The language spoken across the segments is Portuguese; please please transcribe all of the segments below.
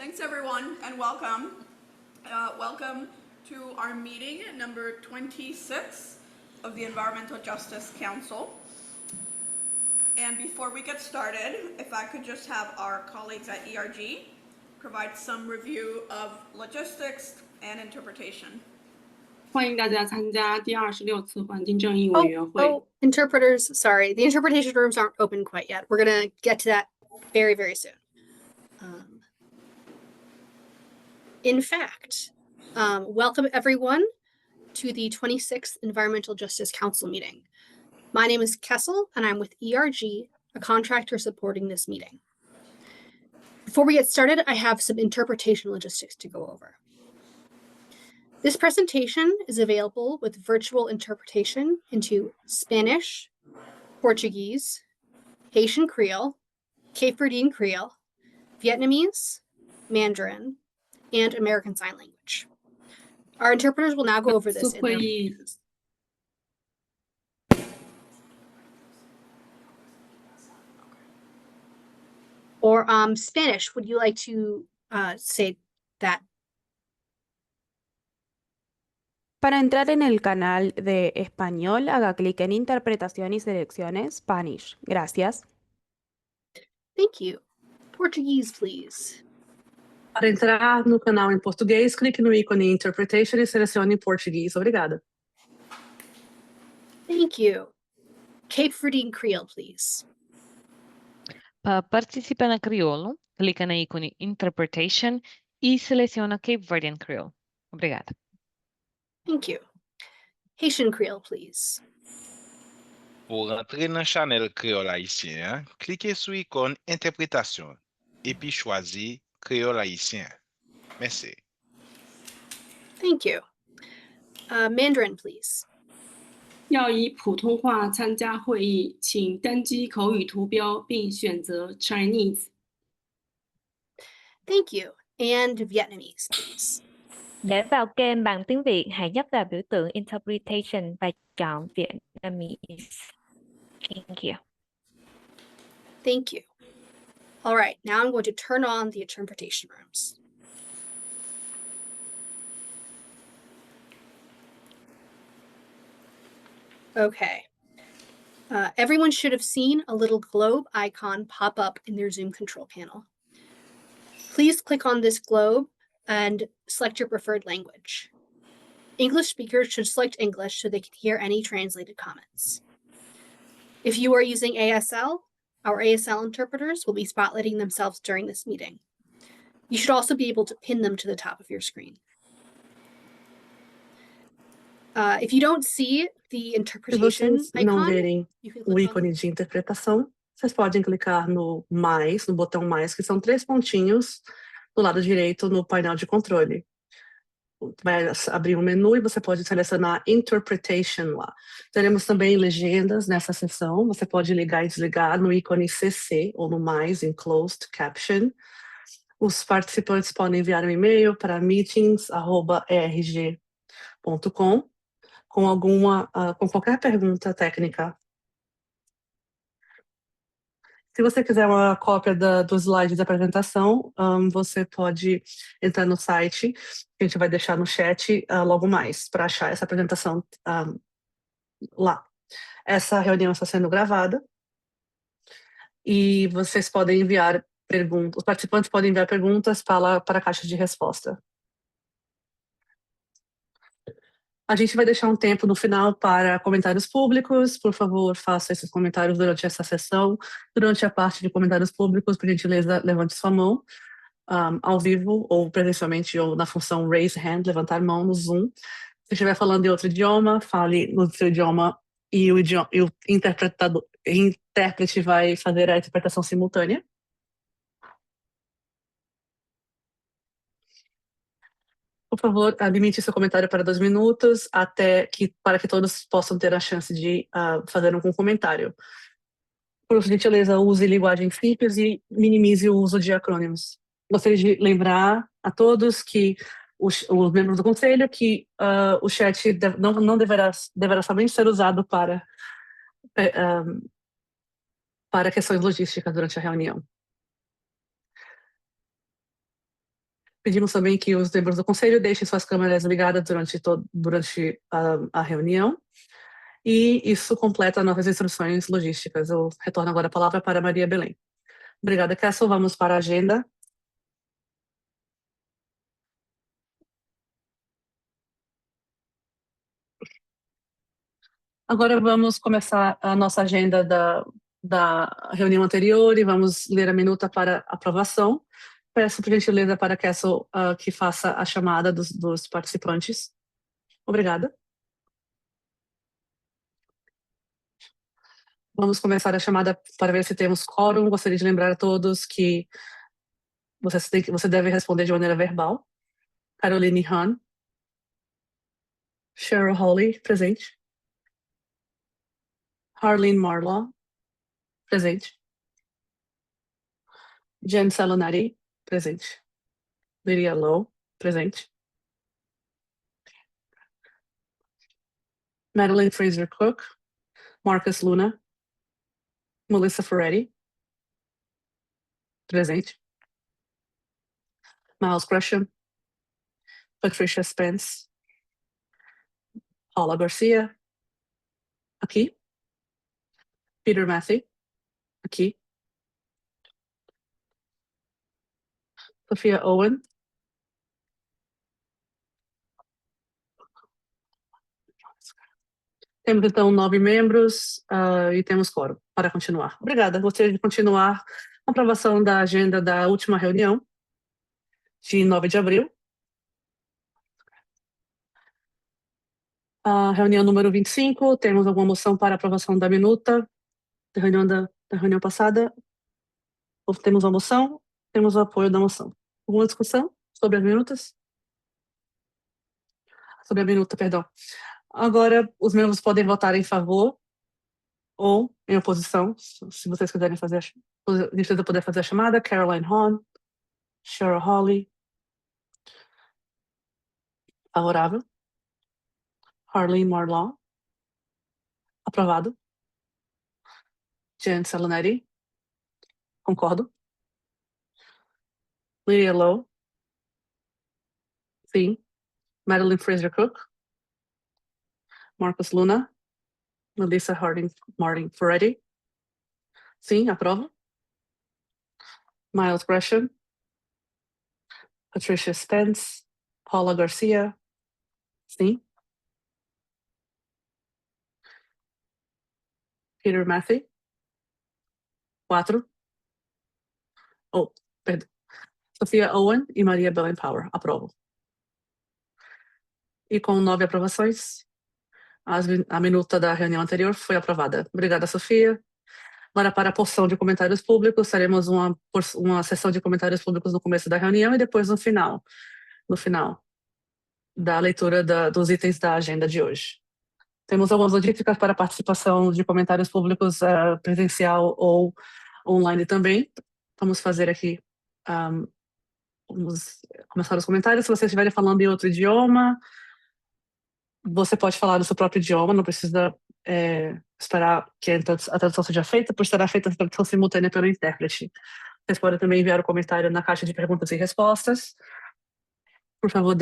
Thanks everyone and welcome. Welcome to our meeting number 26 of the Environmental Justice Council. And before we get started, if I could just have our colleagues at ERG provide some review of logistics and interpretation. 欢迎大家参加第26次环境正义委员会。Interpreters, sorry, the interpretation rooms aren't open quite yet. We're gonna get to that very, very soon. In fact, welcome everyone to the 26th Environmental Justice Council meeting. My name is Kessel and I'm with ERG, a contractor supporting this meeting. Before we get started, I have some interpretation logistics to go over. This presentation is available with virtual interpretation into Spanish, Portuguese, Haitian Creole, Cape Verdean Creole, Vietnamese, Mandarin, and American Sign Language. Our interpreters will now go over this in their languages. Or Spanish, would you like to say that? Para entrar en el canal de español, haga clic en Interpretación y seleccione Spanish. Gracias. Thank you. Portuguese, please. Para entrar no canal em português, clique no ícone Interpretation e selecione Português. Obrigada. Thank you. Cape Verdean Creole, please. Para participar na crioulo, clica na ícone Interpretation e seleciona Cape Verdean Creole. Obrigada. Thank you. Haitian Creole, please. Pour entrer dans channel créole haïtien, cliquez sur l'icône Interprétation et puis choisissez Créole haïtien. Merci. Thank you. Mandarin, please. 要以普通话参加会议，请登机口语图标并选择 Chinese. Thank you. And Vietnamese, please. Để vào kênh bằng tiếng Việt, hãy nhấp vào biểu tượng Interpretation và chọn Vietnamese. Thank you. Thank you. All right, now I'm going to turn on the interpretation rooms. Okay. Everyone should have seen a little globe icon pop up in their Zoom control panel. Please click on this globe and select your preferred language. English speakers should select English so they can hear any translated comments. If you are using ASL, our ASL interpreters will be spotlighting themselves during this meeting. You should also be able to pin them to the top of your screen. If you don't see the Se interpretation vocês não icon, verem you can o click on ícone de interpretação, vocês podem clicar no mais, no botão mais, que são 3 pontinhos do lado direito no painel de controle. Vai abrir um menu e você pode selecionar Interpretation lá. Teremos também legendas nessa sessão. Você pode ligar e desligar no ícone CC ou no mais em Closed Caption. Os participantes podem enviar um e-mail para meetings@erg.com com qualquer pergunta técnica. Se você quiser uma cópia dos slides da apresentação, você pode entrar no site, que a gente vai deixar no chat logo mais, para achar essa apresentação lá. Essa reunião está sendo gravada e vocês podem enviar perguntas, os participantes podem enviar perguntas para a caixa de resposta. A gente vai deixar um tempo no final para comentários públicos. Por favor, faça esses comentários durante essa sessão. Durante a parte de comentários públicos, por gentileza, levante sua mão ao vivo, ou presencialmente, ou na função Raise Hand, levantar mão no Zoom. Se estiver falando em outro idioma, fale no seu idioma e o intérprete vai fazer a interpretação simultânea. Por favor, limite seu comentário para 2 minutos, para que todos possam ter a chance de fazer um comentário. Por gentileza, use linguagem simples e minimize o uso de acrônimos. Gostaria de lembrar a todos que os membros do conselho que o chat não deverá somente ser usado para questões logísticas durante a reunião. Pedimos também que os membros do conselho deixem suas câmeras ligadas durante a reunião. E isso completa nossas instruções logísticas. Eu retorno agora a palavra para Maria Belém. Obrigada, Castle. Vamos para a agenda. Agora vamos começar a nossa agenda da reunião anterior e vamos ler a minuta para aprovação. Peço, por gentileza, para Castle que faça a chamada dos participantes. Obrigada. Vamos começar a chamada para ver se temos quórum. Gostaria de lembrar a todos que você deve responder de maneira verbal. Caroline Hahn. Cheryl Hawley, presente. Harleen Marlaw, presente. Jen Salonari, presente. Lydia Lowe, presente. Madeline Fraser Cook, Marcus Luna, Melissa Ferretti, presente. Miles Gresham, Patricia Spence, Paula Garcia, aqui. Peter Matthew, aqui. Sophia Owen. Temos, então, 9 membros e temos quórum para continuar. Obrigada. Gostaria de continuar a aprovação da agenda da última reunião, de 9 de abril. A reunião número 25, temos alguma moção para aprovação da minuta da reunião passada? Ou temos a moção? Temos o apoio da moção. Alguma discussão sobre as minutas? Sobre a minuta, perdão. Agora, os membros podem votar em favor ou em oposição, se vocês quiserem fazer a gente poder fazer a chamada. Caroline Hahn, Cheryl Hawley. Favorável. Harleen Marlaw. Aprovado. Jen Salonetti. Concordo. Lydia Lowe. Sim. Madeline Fraser Cook. Marcus Luna. Melissa Martin Ferretti. Sim, aprovo. Miles Gresham. Patricia Spence. Paula Garcia. Sim. Peter Matthew. 4. Oh, perdão. Sophia Owen e Maria Belém Power. Aprovo. E com 9 aprovações, a minuta da reunião anterior foi aprovada. Obrigada, Sofia. Agora, para a porção de comentários públicos, teremos uma sessão de comentários públicos no começo da reunião e depois no final da leitura dos itens da agenda de hoje. Temos algumas notíficas para a participação de comentários públicos presencial ou online também. Vamos fazer aqui, vamos começar os comentários. Se vocês estiverem falando em outro idioma, você pode falar no seu próprio idioma, não precisa esperar que a tradução seja feita, por será feita a tradução simultânea pelo intérprete. Vocês podem também enviar o comentário na caixa de perguntas e respostas. Por favor,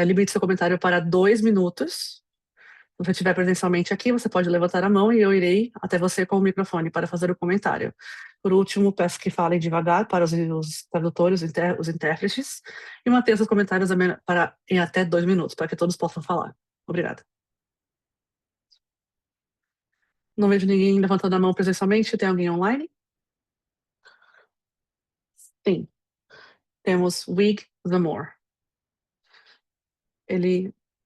limite seu comentário para 2 minutos. Se você estiver presencialmente aqui, você pode levantar a mão e eu irei até você com o microfone para fazer o comentário. Por último, peço que falem devagar para os tradutores, os intérpretes, e mantenham seus comentários em até 2 minutos, para que todos possam falar. Obrigada. Não vejo ninguém levantando a mão presencialmente. Tem alguém online? Sim. Temos Wig Zamore.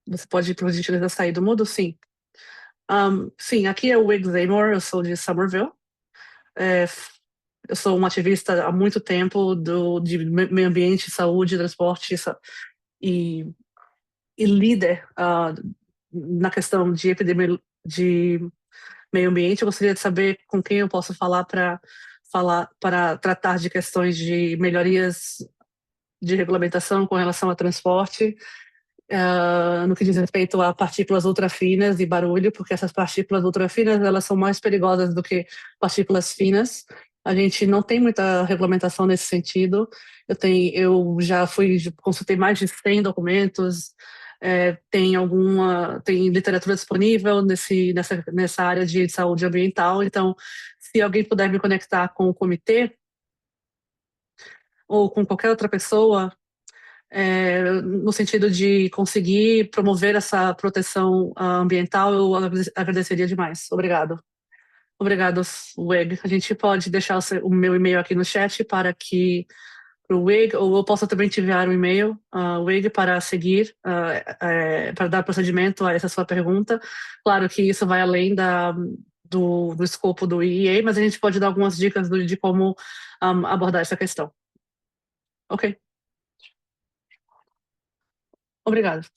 Você pode, por gentileza, sair do mudo? Sim. Sim, aqui é o Wig Zamore, eu sou de Somerville. Eu sou uma ativista há muito tempo de meio ambiente, saúde, transporte e líder na questão de meio ambiente. Eu gostaria de saber com quem eu posso falar para tratar de questões de melhorias de regulamentação com relação a transporte, no que diz respeito a partículas ultrafinas e barulho, porque essas partículas ultrafinas elas são mais perigosas do que partículas finas, A gente não tem muita regulamentação nesse sentido. Eu já consultei mais de 100 documentos, tem literatura disponível nessa área de saúde ambiental. Então, se alguém puder me conectar com o comitê ou com qualquer outra pessoa, no sentido de conseguir promover essa proteção ambiental, eu agradeceria demais. Obrigado. Obrigado, WIG. A gente pode deixar o meu e-mail aqui no chat para que o WIG, ou eu posso também te enviar um e-mail, WIG, para seguir, para dar procedimento a essa sua pergunta. Claro que isso vai além do escopo do IEA, mas a gente pode dar algumas dicas de como abordar essa questão. Ok. Obrigado.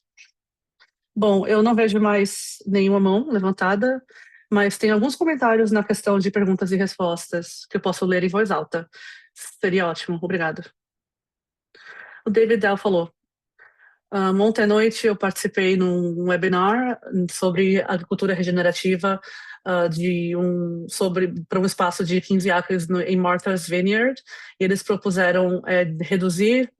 Bom, eu não vejo mais nenhuma mão levantada, mas tem alguns comentários na questão de perguntas e respostas que eu posso ler em voz alta. Seria ótimo, obrigado. O David Dell falou: ontem à noite eu participei num webinar sobre agricultura regenerativa para um espaço de 15 acres em Martha's Vineyard, e eles propuseram reduzir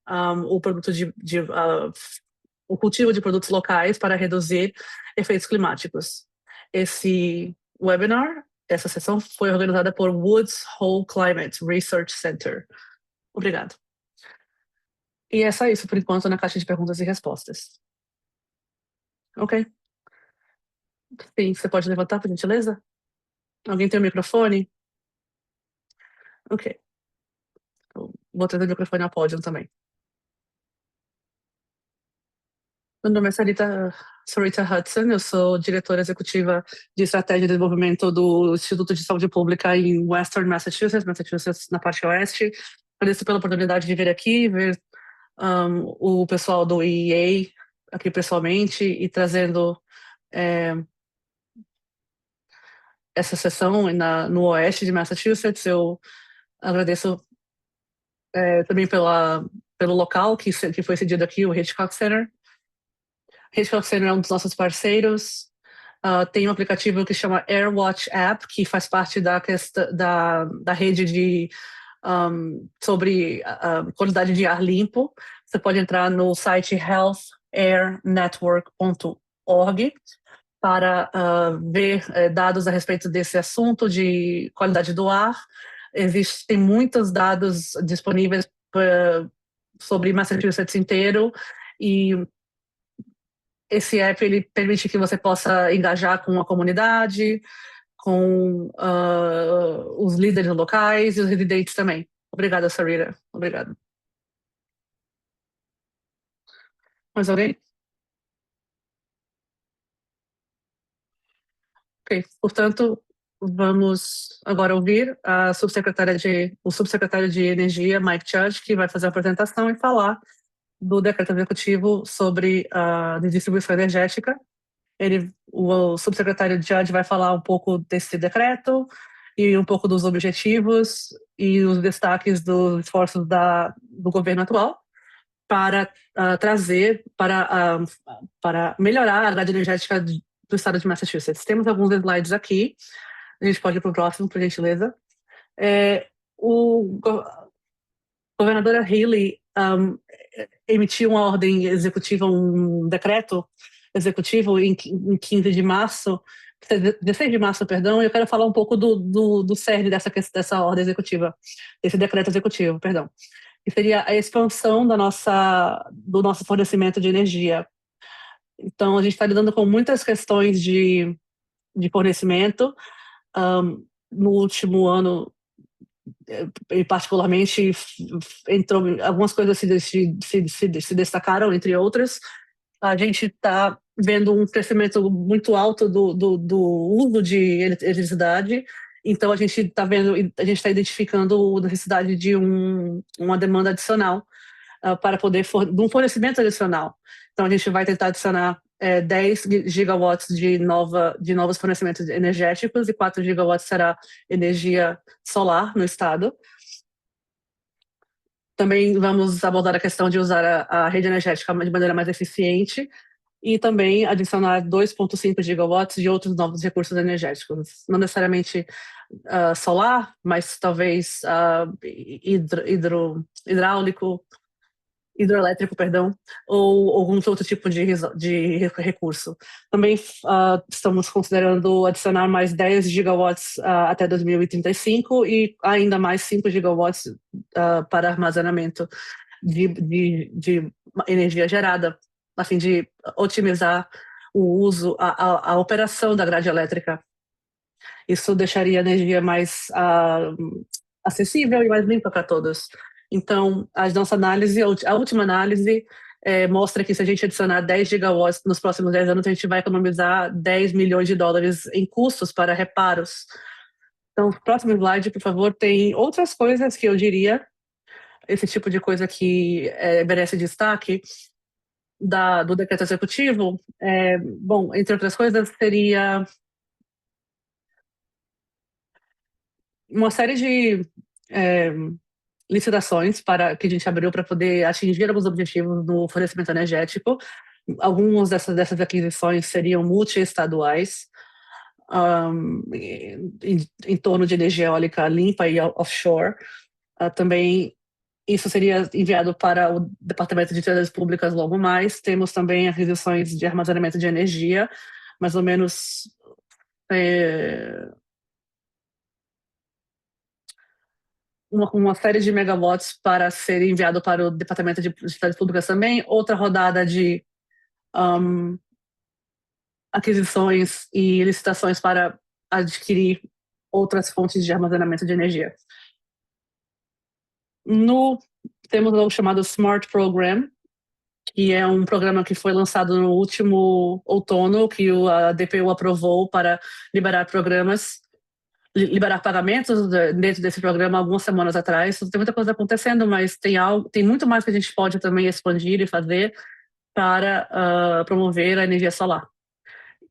o cultivo de produtos locais para reduzir efeitos climáticos. Esse webinar, essa sessão foi organizada por Woods Hole Climate Research Center. Obrigado. E é só isso por enquanto na caixa de perguntas e respostas. Ok? Sim, você pode levantar, por gentileza? Alguém tem o microfone? Ok. Vou trazer o microfone ao pódio também. Meu nome é Sarita Hudson, eu sou diretora executiva de estratégia e desenvolvimento do Instituto de Saúde Pública em Western Massachusetts, na parte oeste. Agradeço pela oportunidade de vir aqui, ver o pessoal do IEA aqui pessoalmente e trazendo essa sessão no oeste de Massachusetts. Eu agradeço também pelo local que foi cedido aqui, o Hitchcock Center. Hitchcock Center é um dos nossos parceiros. Tem um aplicativo que chama AirWatch App, que faz parte da rede sobre qualidade de ar limpo. Você pode entrar no site healthairnetwork.org para ver dados a respeito desse assunto de qualidade do ar. Tem muitos dados disponíveis sobre Massachusetts inteiro, e esse app ele permite que você possa engajar com a comunidade, com os líderes locais e os residentes também. Obrigada, Sarita. Obrigado. Mais alguém? Ok, portanto, vamos agora ouvir o subsecretário de Energia, Mike Judge, que vai fazer a apresentação e falar do decreto executivo sobre a distribuição energética. O subsecretário Judge vai falar um pouco desse decreto e um pouco dos objetivos e os destaques dos esforços do governo atual para trazer, para melhorar a grade energética do estado de Massachusetts. Temos alguns slides aqui. A gente pode ir para o próximo, por gentileza. Governadora Haley emitiu uma ordem executiva, um decreto executivo em 16 de março, perdão, e eu quero falar um pouco do cerne dessa ordem executiva, desse decreto executivo, perdão, que seria a expansão do nosso fornecimento de energia. Então, a gente está lidando com muitas questões de fornecimento. No último ano, e particularmente, entrou algumas coisas se destacaram, entre outras. A gente está vendo um crescimento muito alto do uso de eletricidade, então a gente está identificando a necessidade de uma demanda adicional para poder de um fornecimento adicional. Então a gente vai tentar adicionar 10 gigawatts de novos fornecimentos energéticos, e 4 gigawatts será energia solar no estado. Também vamos abordar a questão de usar a rede energética de maneira mais eficiente e também adicionar 2,5 gigawatts de outros novos recursos energéticos, não necessariamente solar, mas talvez hidroelétrico, perdão, ou algum outro tipo de recurso. Também estamos considerando adicionar mais 10 gigawatts até 2035 e ainda mais 5 gigawatts para armazenamento de energia gerada, a fim de otimizar o uso, a operação da grade elétrica. Isso deixaria a energia mais acessível e mais limpa para todos. Então, a nossa análise, a última análise, mostra que se a gente adicionar 10 gigawatts nos próximos 10 anos, a gente vai economizar 10 milhões de dólares em custos para reparos. Então, o próximo slide, por favor, tem outras coisas que eu diria, esse tipo de coisa que merece destaque do decreto executivo. Bom, entre outras coisas, seria uma série de licitações que a gente abriu para poder atingir alguns objetivos no fornecimento energético. Algumas dessas aquisições seriam multiestaduais, em torno de energia eólica limpa e offshore. Também isso seria enviado para o Departamento de Utilidades Públicas logo mais. Temos também aquisições de armazenamento de energia, mais ou menos uma série de megawatts para ser enviado para o Departamento de Utilidades Públicas também. Outra rodada de aquisições e licitações para adquirir outras fontes de armazenamento de energia. Temos o chamado Smart Program, que é um programa que foi lançado no último outono, que a DPU aprovou para liberar pagamentos dentro desse programa algumas semanas atrás. Tem muita coisa acontecendo, mas tem muito mais que a gente pode também expandir e fazer para promover a energia solar.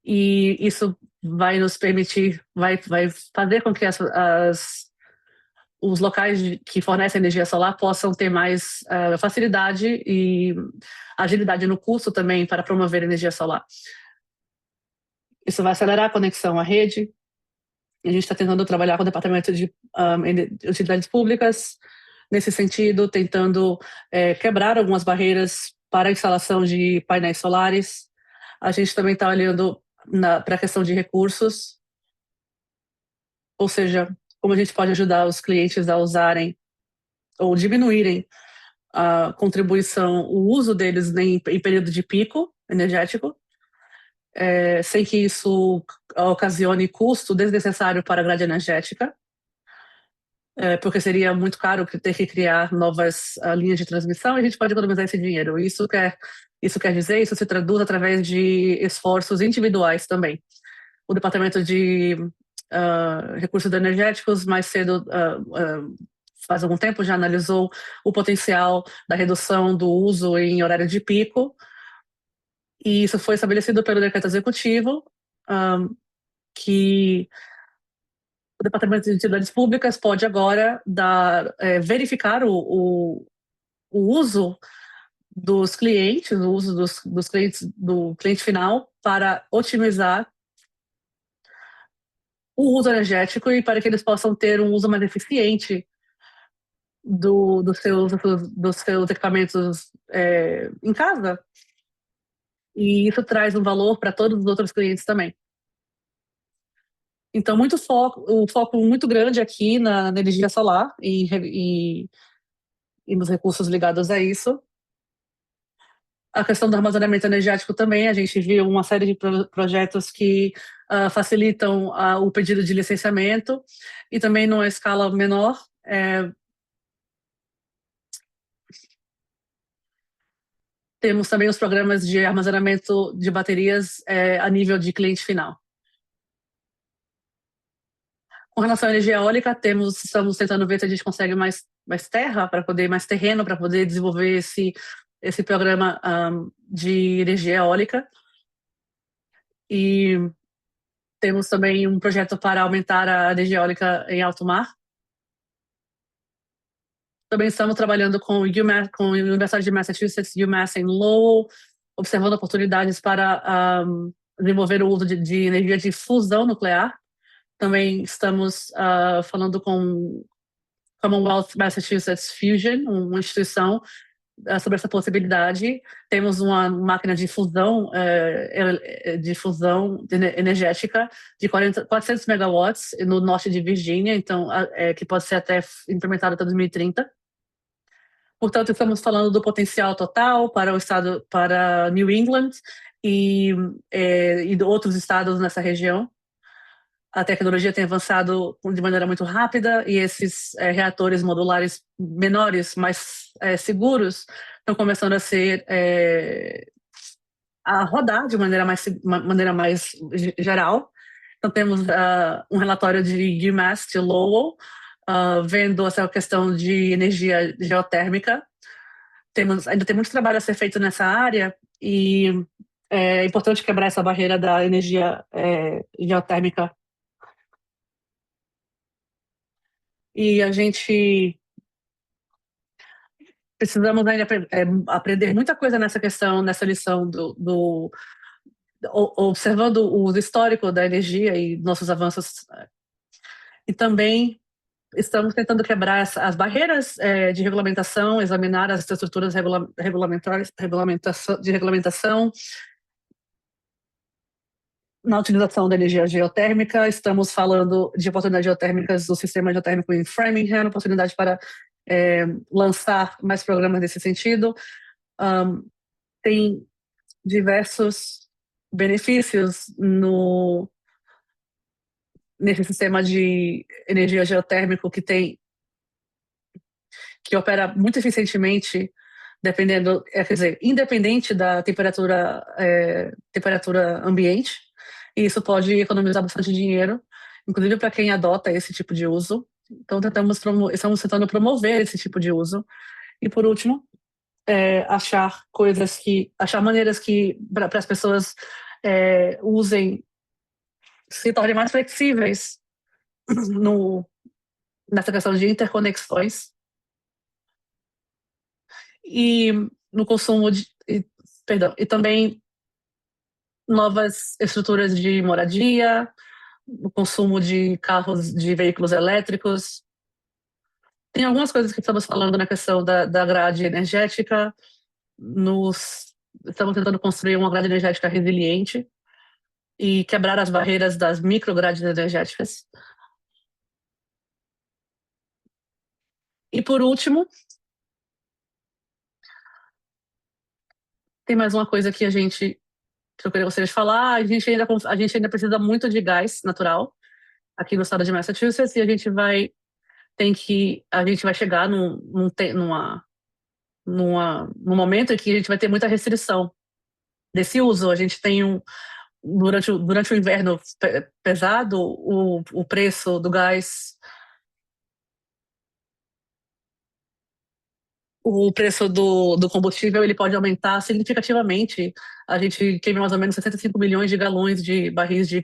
E isso vai nos permitir, vai fazer com que os locais que fornecem energia solar possam ter mais facilidade e agilidade no custo também para promover energia solar. Isso vai acelerar a conexão à rede. A gente está tentando trabalhar com o Departamento de Utilidades Públicas nesse sentido, tentando quebrar algumas barreiras para a instalação de painéis solares. A gente também está olhando para a questão de recursos, ou seja, como a gente pode ajudar os clientes a usarem ou diminuírem a contribuição, o uso deles em período de pico energético, sem que isso ocasione custo desnecessário para a grade energética, porque seria muito caro ter que criar novas linhas de transmissão, e a gente pode economizar esse dinheiro. Isso quer dizer, isso se traduz através de esforços individuais também. O Departamento de Recursos Energéticos, mais cedo, faz algum tempo, já analisou o potencial da redução do uso em horário de pico, e isso foi estabelecido pelo decreto executivo, que o Departamento de Utilidades Públicas pode agora verificar o uso dos clientes, o uso dos clientes, do cliente final, para otimizar o uso energético e para que eles possam ter um uso mais eficiente dos seus equipamentos em casa. E isso traz um valor para todos os outros clientes também. Então, o foco muito grande aqui na energia solar e nos recursos ligados a isso. A questão do armazenamento energético também, a gente viu uma série de projetos que facilitam o pedido de licenciamento, e também numa escala menor, temos também os programas de armazenamento de baterias a nível de cliente final. Com relação à energia eólica, estamos tentando ver se a gente consegue mais terra, mais terreno para poder desenvolver esse programa de energia eólica. E temos também um projeto para aumentar a energia eólica em alto mar. Também estamos trabalhando com a Universidade de Massachusetts, UMass em Lowell, observando oportunidades para desenvolver o uso de energia de fusão nuclear, Também estamos falando com Commonwealth Massachusetts Fusion, uma instituição sobre essa possibilidade. Temos uma máquina de fusão energética de 400 megawatts no norte de Virgínia, então que pode ser até implementada até 2030. Portanto, estamos falando do potencial total para o estado, para New England e de outros estados nessa região. A tecnologia tem avançado de maneira muito rápida e esses reatores modulares menores, mais seguros, estão começando a rodar de maneira mais geral. Então, temos um relatório de UMass, de Lowell, vendo essa questão de energia geotérmica. Ainda tem muito trabalho a ser feito nessa área e é importante quebrar essa barreira da energia geotérmica. E a gente precisamos ainda aprender muita coisa nessa questão, nessa lição observando o uso histórico da energia e nossos avanços. E também estamos tentando quebrar as barreiras de regulamentação, examinar as estruturas de regulamentação na utilização da energia geotérmica. Estamos falando de oportunidades geotérmicas do sistema geotérmico em Framingham, oportunidade para lançar mais programas nesse sentido. Tem diversos benefícios nesse sistema de energia geotérmico que opera muito eficientemente, independente da temperatura ambiente, e isso pode economizar bastante dinheiro, inclusive para quem adota esse tipo de uso. Então, estamos tentando promover esse tipo de uso. E, por último, achar maneiras para as pessoas se tornem mais flexíveis nessa questão de interconexões e no consumo e também novas estruturas de moradia, o consumo de veículos elétricos. Tem algumas coisas que estamos falando na questão da grade energética. Estamos tentando construir uma grade energética resiliente e quebrar as barreiras das microgrades energéticas. E, por último, tem mais uma coisa que eu gostaria de falar. A gente ainda precisa muito de gás natural aqui no estado de Massachusetts e a gente vai chegar num momento em que a gente vai ter muita restrição desse uso. A gente tem durante o inverno pesado, o preço do gás, o preço do combustível, ele pode aumentar significativamente. A gente queima mais ou menos 65 milhões de galões de barris de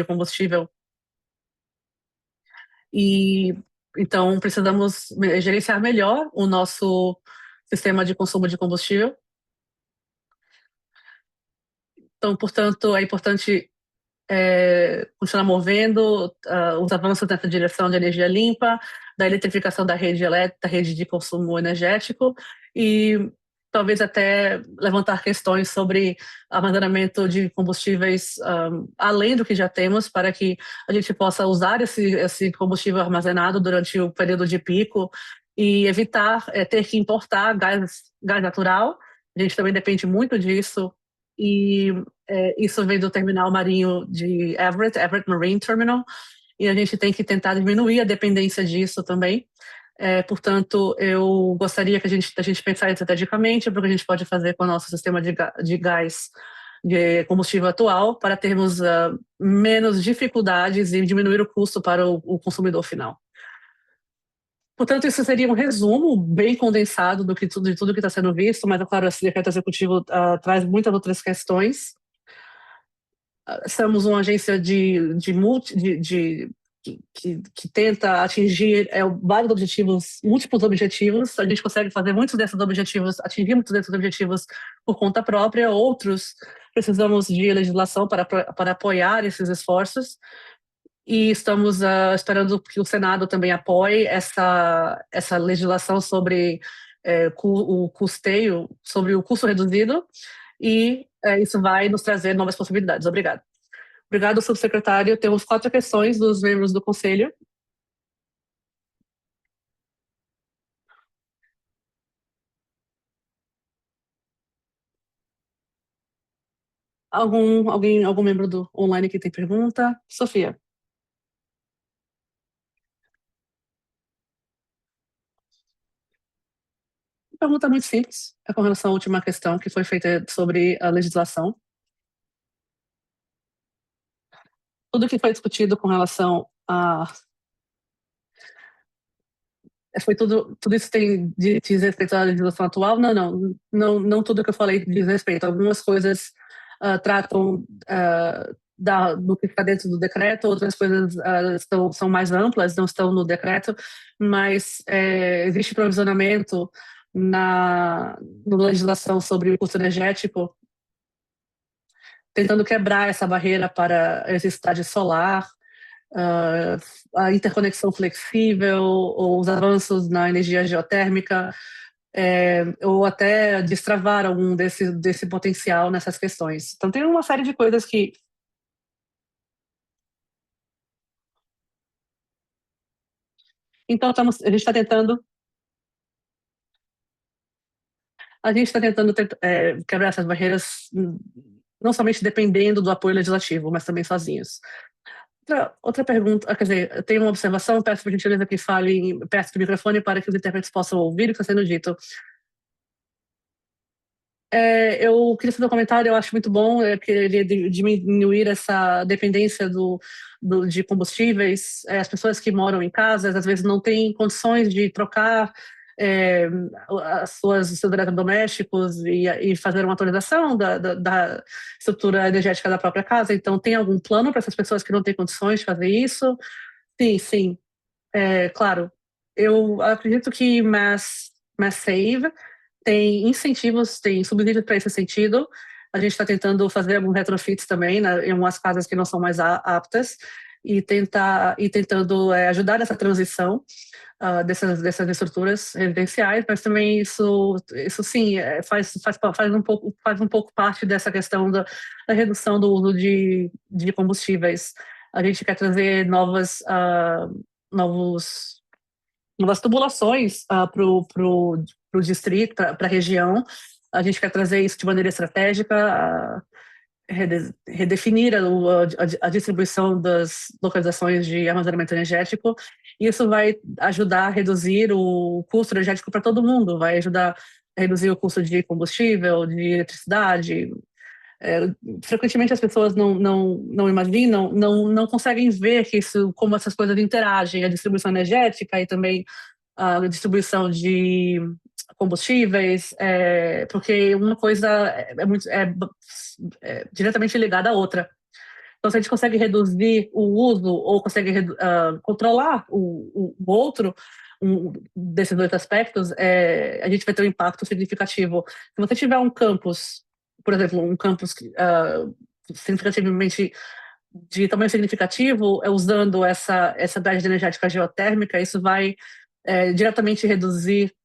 combustível. E então precisamos gerenciar melhor o nosso sistema de consumo de combustível. Então, portanto, é importante continuar movendo os avanços nessa direção de energia limpa, da eletrificação da rede elétrica, da rede de consumo energético e talvez até levantar questões sobre armazenamento de combustíveis além do que já temos, para que a gente possa usar esse combustível armazenado durante o período de pico e evitar ter que importar gás natural. A gente também depende muito disso e isso vem do terminal marinho de Everett Marine Terminal, e a gente tem que tentar diminuir a dependência disso também. Portanto, eu gostaria que a gente pensasse estrategicamente para o que a gente pode fazer com o nosso sistema de gás, de combustível atual, para termos menos dificuldades e diminuir o custo para o consumidor final. Portanto, isso seria um resumo bem condensado de tudo que está sendo visto, mas, é claro, esse decreto executivo traz muitas outras questões. Somos uma agência que tenta atingir vários objetivos, múltiplos objetivos. A gente consegue fazer muitos desses objetivos, atingir muitos desses objetivos por conta própria. Outros precisamos de legislação para apoiar esses esforços. e estamos esperando que o Senado também apoie essa legislação sobre o custeio, sobre o custo reduzido, e isso vai nos trazer novas possibilidades. Obrigada. Obrigado, subsecretário. Temos 4 questões dos membros do Conselho. Algum membro do online que tem pergunta? Sofia. Pergunta muito simples, é com relação à última questão que foi feita sobre a legislação. Tudo que foi discutido com relação a... Foi tudo isso diz respeito à legislação atual? Não tudo que eu falei diz respeito. Algumas coisas tratam do que está dentro do decreto, outras coisas são mais amplas, não estão no decreto, mas existe provisionamento na legislação sobre o custo energético, tentando quebrar essa barreira para a eletricidade solar, a interconexão flexível, ou os avanços na energia geotérmica, ou até destravar algum desse potencial nessas questões. Então, tem uma série de coisas que... Então, a gente está tentando quebrar essas barreiras, não somente dependendo do apoio legislativo, mas também sozinhos. Outra pergunta, quer dizer, eu tenho uma observação, peço por gentileza que fale perto do microfone para que os intérpretes possam ouvir o que está sendo dito. Eu queria fazer um comentário, eu acho muito bom querer diminuir essa dependência de combustíveis. As pessoas que moram em casas, às vezes, não têm condições de trocar os seus eletrodomésticos e fazer uma atualização da estrutura energética da própria casa. Então, tem algum plano para essas pessoas que não têm condições de fazer isso? Sim, claro. Eu acredito que Mass Save tem incentivos, tem subsídios para esse sentido. A gente está tentando fazer alguns retrofits também, né, em algumas casas que não são mais aptas, e tentando ajudar nessa transição dessas estruturas residenciais, mas também isso sim faz um pouco parte dessa questão da redução do uso de combustíveis. A gente quer trazer novas tubulações para o distrito, para a região. A gente quer trazer isso de maneira estratégica, redefinir a distribuição das localizações de armazenamento energético. Isso vai ajudar a reduzir o custo energético para todo mundo, vai ajudar a reduzir o custo de combustível, de eletricidade. Frequentemente as pessoas não imaginam, não conseguem ver como essas coisas interagem, a distribuição energética e também a distribuição de combustíveis, porque uma coisa é diretamente ligada à outra. Então, se a gente consegue reduzir o uso ou consegue controlar o outro, desses dois aspectos, a gente vai ter um impacto significativo. Se você tiver um campus, por exemplo, um campus significativamente de tamanho significativo, usando essa base energética geotérmica, isso vai diretamente reduzir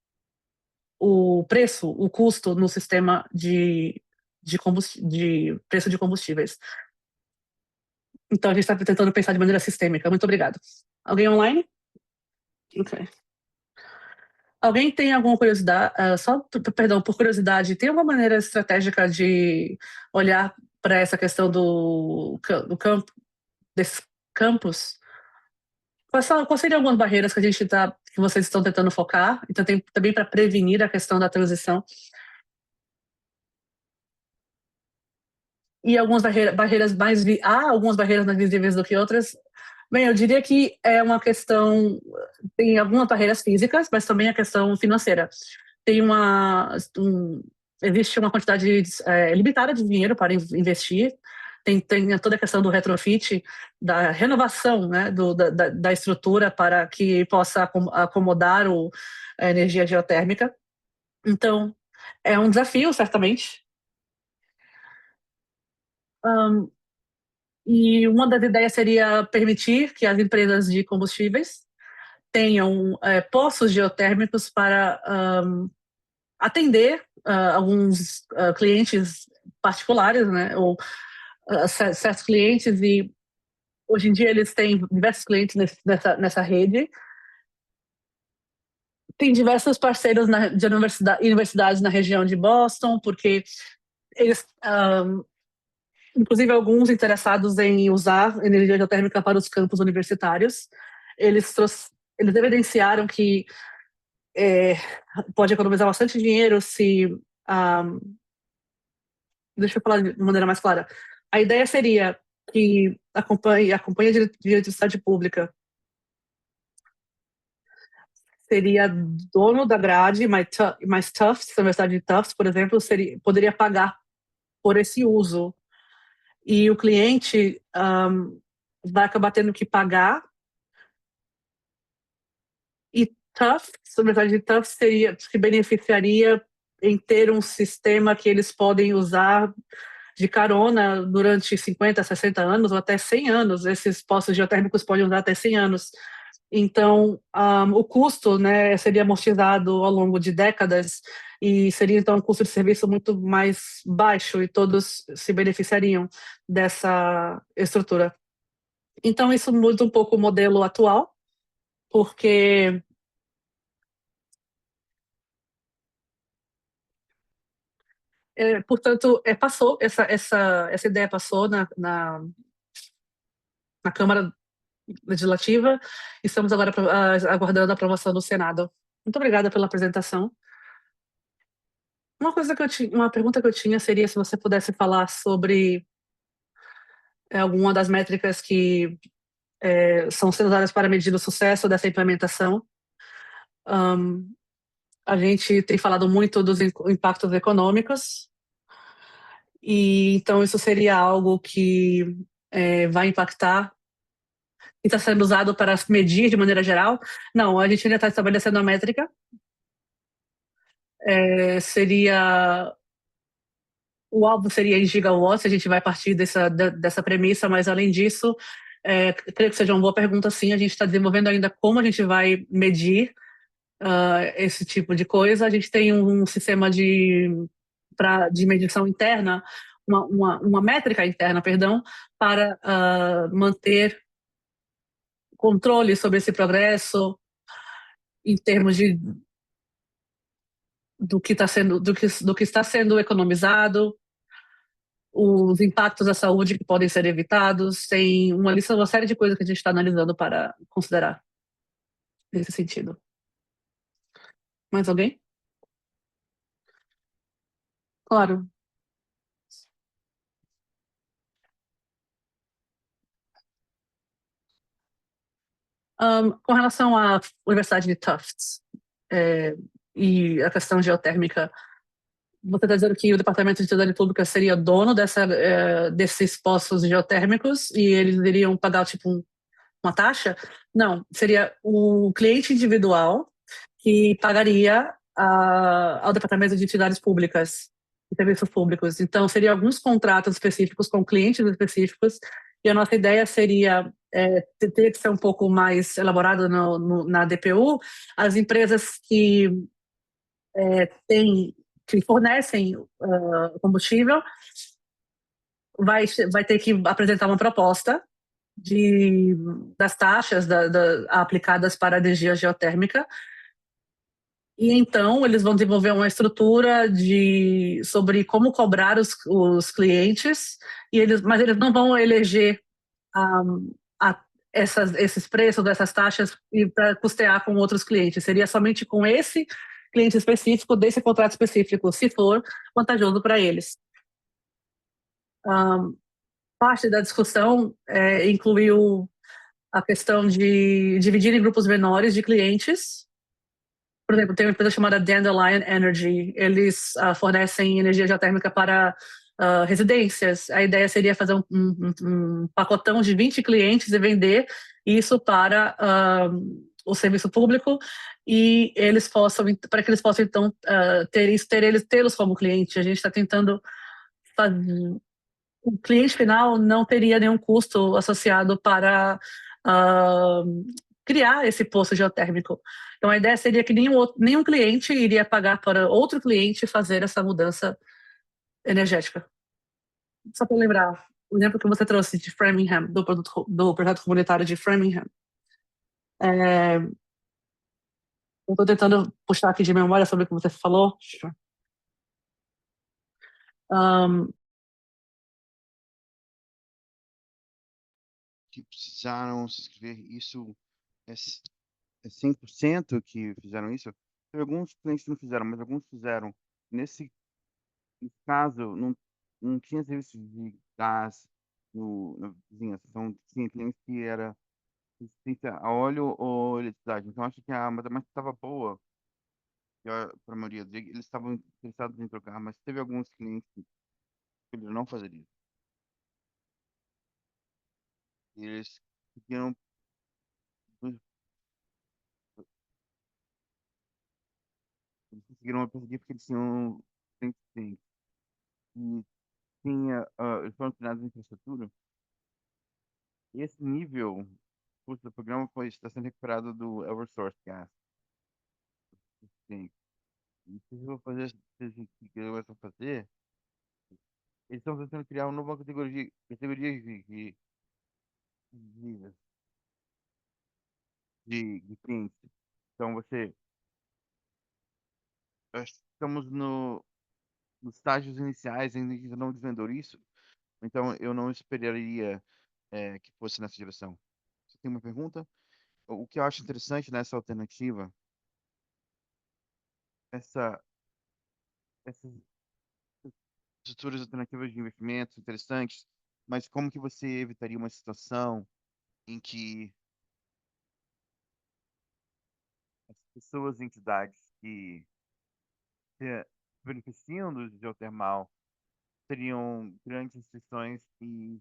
o preço, o custo no sistema de preço de combustíveis. Então, a gente está tentando pensar de maneira sistêmica. Muito obrigado. Alguém online? Ok. Alguém tem alguma curiosidade, perdão, por curiosidade, tem alguma maneira estratégica de olhar para essa questão do campo, desses campos? Quais seriam algumas barreiras que que vocês estão tentando focar? Então, tem também para prevenir a questão da transição. E algumas barreiras há algumas barreiras mais visíveis do que outras. Bem, eu diria que é uma questão, tem algumas barreiras físicas, mas também a questão financeira. Existe uma quantidade limitada de dinheiro para investir, tem toda a questão do retrofit, da renovação, né, da estrutura para que possa acomodar a energia geotérmica. Então, é um desafio, certamente. E uma das ideias seria permitir que as empresas de combustíveis tenham poços geotérmicos para atender alguns clientes particulares, né, ou certos clientes, e hoje em dia eles têm diversos clientes nessa rede. Tem diversos parceiros de universidades na região de Boston, porque eles, inclusive alguns interessados em usar energia geotérmica para os campos universitários, eles evidenciaram que pode economizar bastante dinheiro se... deixa eu falar de maneira mais clara. A ideia seria que a companhia de eletricidade pública seria dono da grade, mas Tufts, a Universidade de Tufts, por exemplo, poderia pagar por esse uso. E o cliente vai acabar tendo que pagar. E Tufts, a Universidade de Tufts se beneficiaria em ter um sistema que eles podem usar de carona durante 50, 60 anos ou até 100 anos. Esses poços geotérmicos podem usar até 100 anos. Então, o custo, né, seria amortizado ao longo de décadas e seria, então, um custo de serviço muito mais baixo e todos se beneficiariam dessa estrutura. Então, isso muda um pouco o modelo atual, porque portanto, essa ideia passou na Câmara Legislativa. Estamos agora aguardando a aprovação do Senado. Muito obrigada pela apresentação. Uma pergunta que eu tinha seria se você pudesse falar sobre alguma das métricas que são sendo usadas para medir o sucesso dessa implementação. A gente tem falado muito dos impactos econômicos, e então isso seria algo que vai impactar e está sendo usado para medir de maneira geral. Não, a gente ainda está estabelecendo a métrica. O alvo seria em gigawatts, a gente vai partir dessa premissa, mas além disso, creio que seja uma boa pergunta, sim. A gente está desenvolvendo ainda como a gente vai medir esse tipo de coisa. A gente tem um sistema de medição interna, uma métrica interna, perdão, para manter controle sobre esse progresso em termos do que está sendo economizado, os impactos à saúde que podem ser evitados. Tem uma série de coisas que a gente está analisando para considerar nesse sentido. Mais alguém? Claro. Com relação à Universidade de Tufts e a questão geotérmica, você está dizendo que o Departamento de Utilidade Pública seria dono desses poços geotérmicos e eles iriam pagar tipo uma taxa? Não, seria o cliente individual que pagaria ao Departamento de Utilidades Públicas e Serviços Públicos. Então, seriam alguns contratos específicos com clientes específicos, e a nossa ideia seria, teria que ser um pouco mais elaborado na DPU, as empresas que fornecem combustível vai ter que apresentar uma proposta das taxas aplicadas para a energia geotérmica, e então eles vão desenvolver uma estrutura sobre como cobrar os clientes, mas eles não vão eleger esses preços dessas taxas para custear com outros clientes. Seria somente com esse cliente específico, desse contrato específico, se for vantajoso para eles. Parte da discussão incluiu a questão de dividir em grupos menores de clientes. Por exemplo, tem uma empresa chamada Dandelion Energy. Eles fornecem energia geotérmica para residências. A ideia seria fazer um pacotão de 20 clientes e vender isso para o serviço público, e para que eles possam então tê-los como cliente. A gente está tentando o cliente final não teria nenhum custo associado para criar esse poço geotérmico. Então, a ideia seria que nenhum cliente iria pagar para outro cliente fazer essa mudança energética. Só para lembrar, o exemplo que você trouxe de Framingham, do projeto comunitário de Framingham. Eu estou tentando puxar aqui de memória sobre o que você falou. Que precisaram se inscrever, isso é 100% que fizeram isso? Teve alguns clientes que não fizeram, mas alguns fizeram. Nesse caso, não tinha serviço de gás na vizinhança. Então, tinha clientes que era resistência a óleo ou eletricidade. Então, acho que a matemática estava boa para a maioria deles. Eles estavam interessados em trocar, mas teve alguns clientes que eles não fazer isso. Eles queriam eles conseguiram perseguir porque eles tinham tem, e tinha, eles foram treinados em infraestrutura. Esse nível, custo do programa está sendo recuperado do Eversource Gas. Sim. E se eu fazer, se eu vou fazer, eles estão tentando criar uma nova categoria de, de clientes. Então, nós estamos nos estágios iniciais, ainda não desvendou isso, então eu não esperaria que fosse nessa direção. Você tem uma pergunta? O que eu acho interessante nessa alternativa, essa, essas estruturas alternativas de investimentos interessantes, mas como que você evitaria uma situação em que as pessoas e entidades que se beneficiam do geotermal seriam grandes instituições e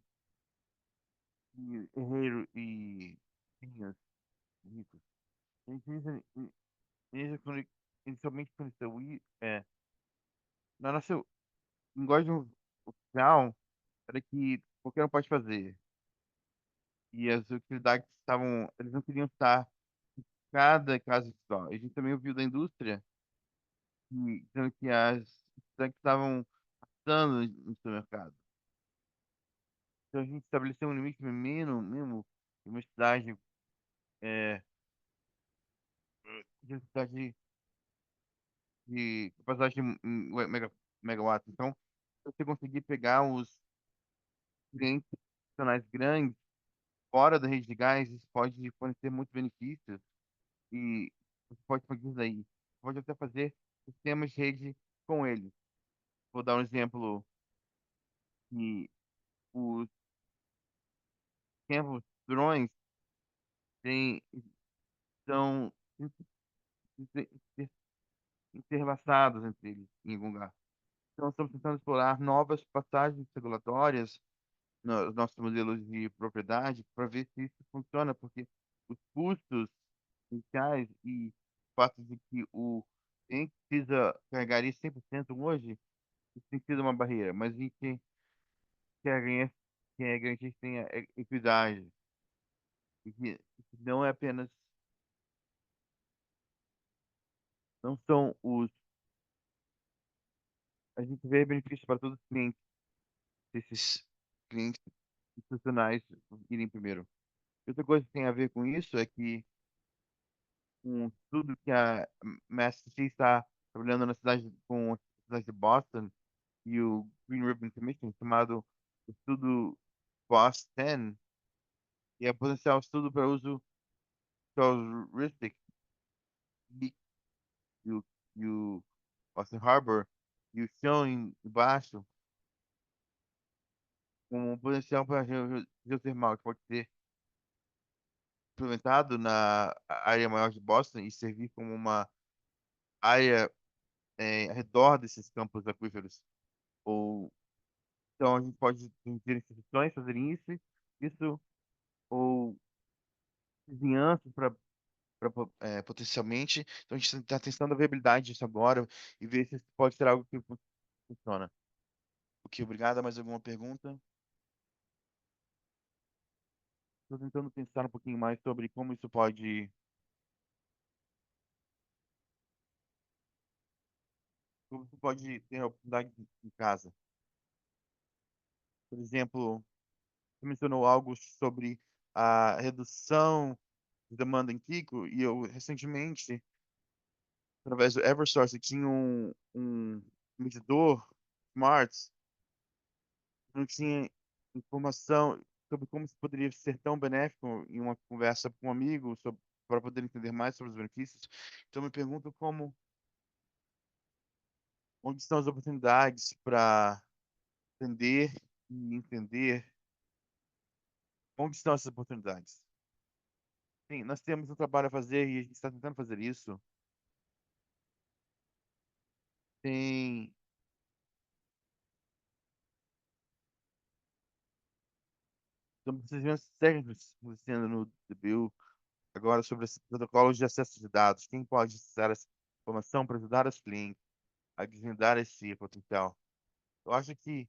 herreiros e vinhas ricos? A gente inicialmente conheceu na nossa linguagem oficial era que qualquer um pode fazer. E as utilidades eles não queriam estar em cada caso individual. A gente também ouviu da indústria dizendo que as utilidades estavam passando no seu mercado. Então a gente estabeleceu um limite mínimo, de uma cidade, de capacidade de megawatts. Então, se você conseguir pegar os clientes nacionais grandes fora da rede de gás, isso pode fornecer muitos benefícios e você pode fazer isso aí. Pode até fazer sistemas de rede com eles. Vou dar um exemplo que os campos drones têm, são inter- inter- interlaçados entre eles em algum lugar. Então, estamos tentando explorar novas passagens regulatórias nos nossos modelos de propriedade para ver se isso funciona, porque os custos iniciais e o fato de que o quem precisa carregar isso 100% hoje, isso tem sido uma barreira, mas a gente quer garantir que tenha equidade, e que não é apenas, não são a gente vê benefícios para todos os clientes, esses clientes institucionais irem primeiro. Outra coisa que tem a ver com isso é que um estudo que a MassCC está trabalhando na cidade com a cidade de Boston e o Green Ribbon Commission, chamado Estudo Boston, e é potencial estudo para uso touristic e o Boston Harbor e o chão embaixo com um potencial para geotermal que pode ser implementado na área maior de Boston e servir como uma área ao redor desses campos aquíferos. Ou então a gente pode ter instituições fazerem isso ou vizinhanças para potencialmente. Então a gente está testando a viabilidade disso agora e ver se isso pode ser algo que funciona. Ok, obrigado. Mais alguma pergunta? Estou tentando pensar um pouquinho mais sobre como isso pode ter a oportunidade em casa. Por exemplo, você mencionou algo sobre a redução de demanda em pico, e eu recentemente, através do Eversource, tinha um medidor smart, não tinha informação sobre como isso poderia ser tão benéfico em uma conversa com um amigo para poder entender mais sobre os benefícios. Então, eu me pergunto onde estão as oportunidades para entender e entender onde estão essas oportunidades. Sim, nós temos um trabalho a fazer e a gente está tentando fazer isso. Tem São procedimentos técnicos acontecendo no DBU agora sobre esses protocolos de acesso de dados. Quem pode acessar essa informação para ajudar os clientes a desvendar esse potencial? Eu acho que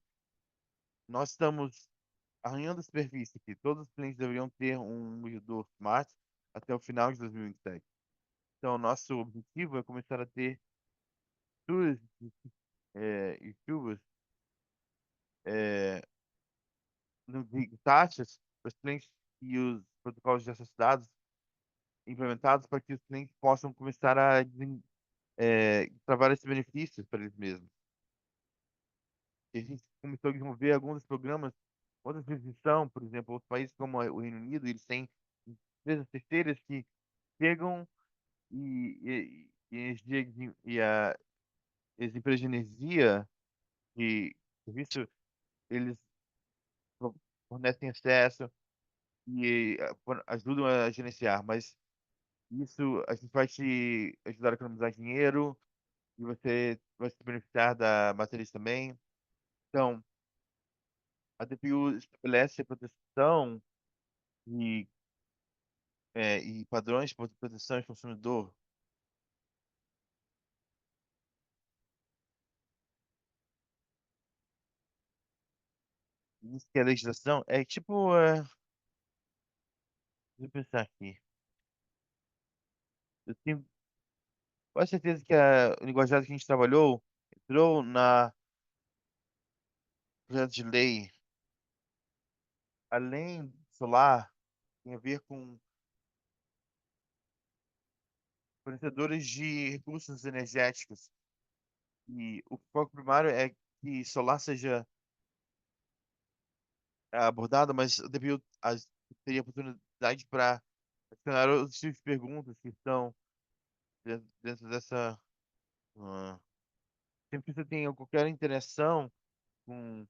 nós estamos arranhando a superfície aqui. Todos os clientes deveriam ter um medidor smart até o final de 2027. Então, nosso objetivo é começar a ter tours e chuvas de taxas para os clientes e os protocolos de acesso de dados implementados para que os clientes possam começar a travar esses benefícios para eles mesmos. E a gente começou a desenvolver alguns dos programas, outras jurisdições, por exemplo, outros países como o Reino Unido, eles têm empresas terceiras que chegam e as empresas de energia e serviço, eles fornecem acesso e ajudam a gerenciar, mas isso a gente vai te ajudar a economizar dinheiro e você vai se beneficiar da matriz também. Então, a DPU estabelece a proteção e, e padrões de proteção do consumidor. Isso que é legislação é tipo, deixa eu pensar aqui. Eu tenho quase certeza que o linguajar que a gente trabalhou entrou na projeto de lei, além do solar, tem a ver com fornecedores de recursos energéticos. E o foco primário é que solar seja abordado, mas eu teria oportunidade para adicionar outros tipos de perguntas que estão dentro dessa. ah, Sempre que você tem qualquer interação com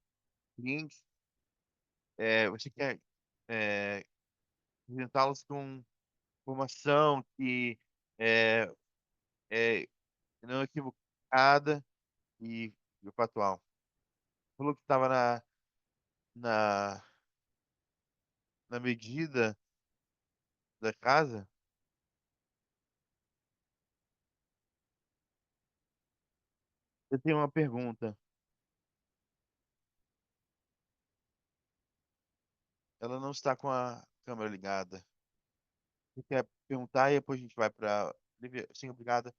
clientes, você quer é, apresentá-los com informação que é, é não equivocada e factual. Falou que estava na, na medida da casa. Eu tenho uma pergunta. Ela não está com a câmera ligada. Você quer perguntar e depois a gente vai para. Sim, obrigada.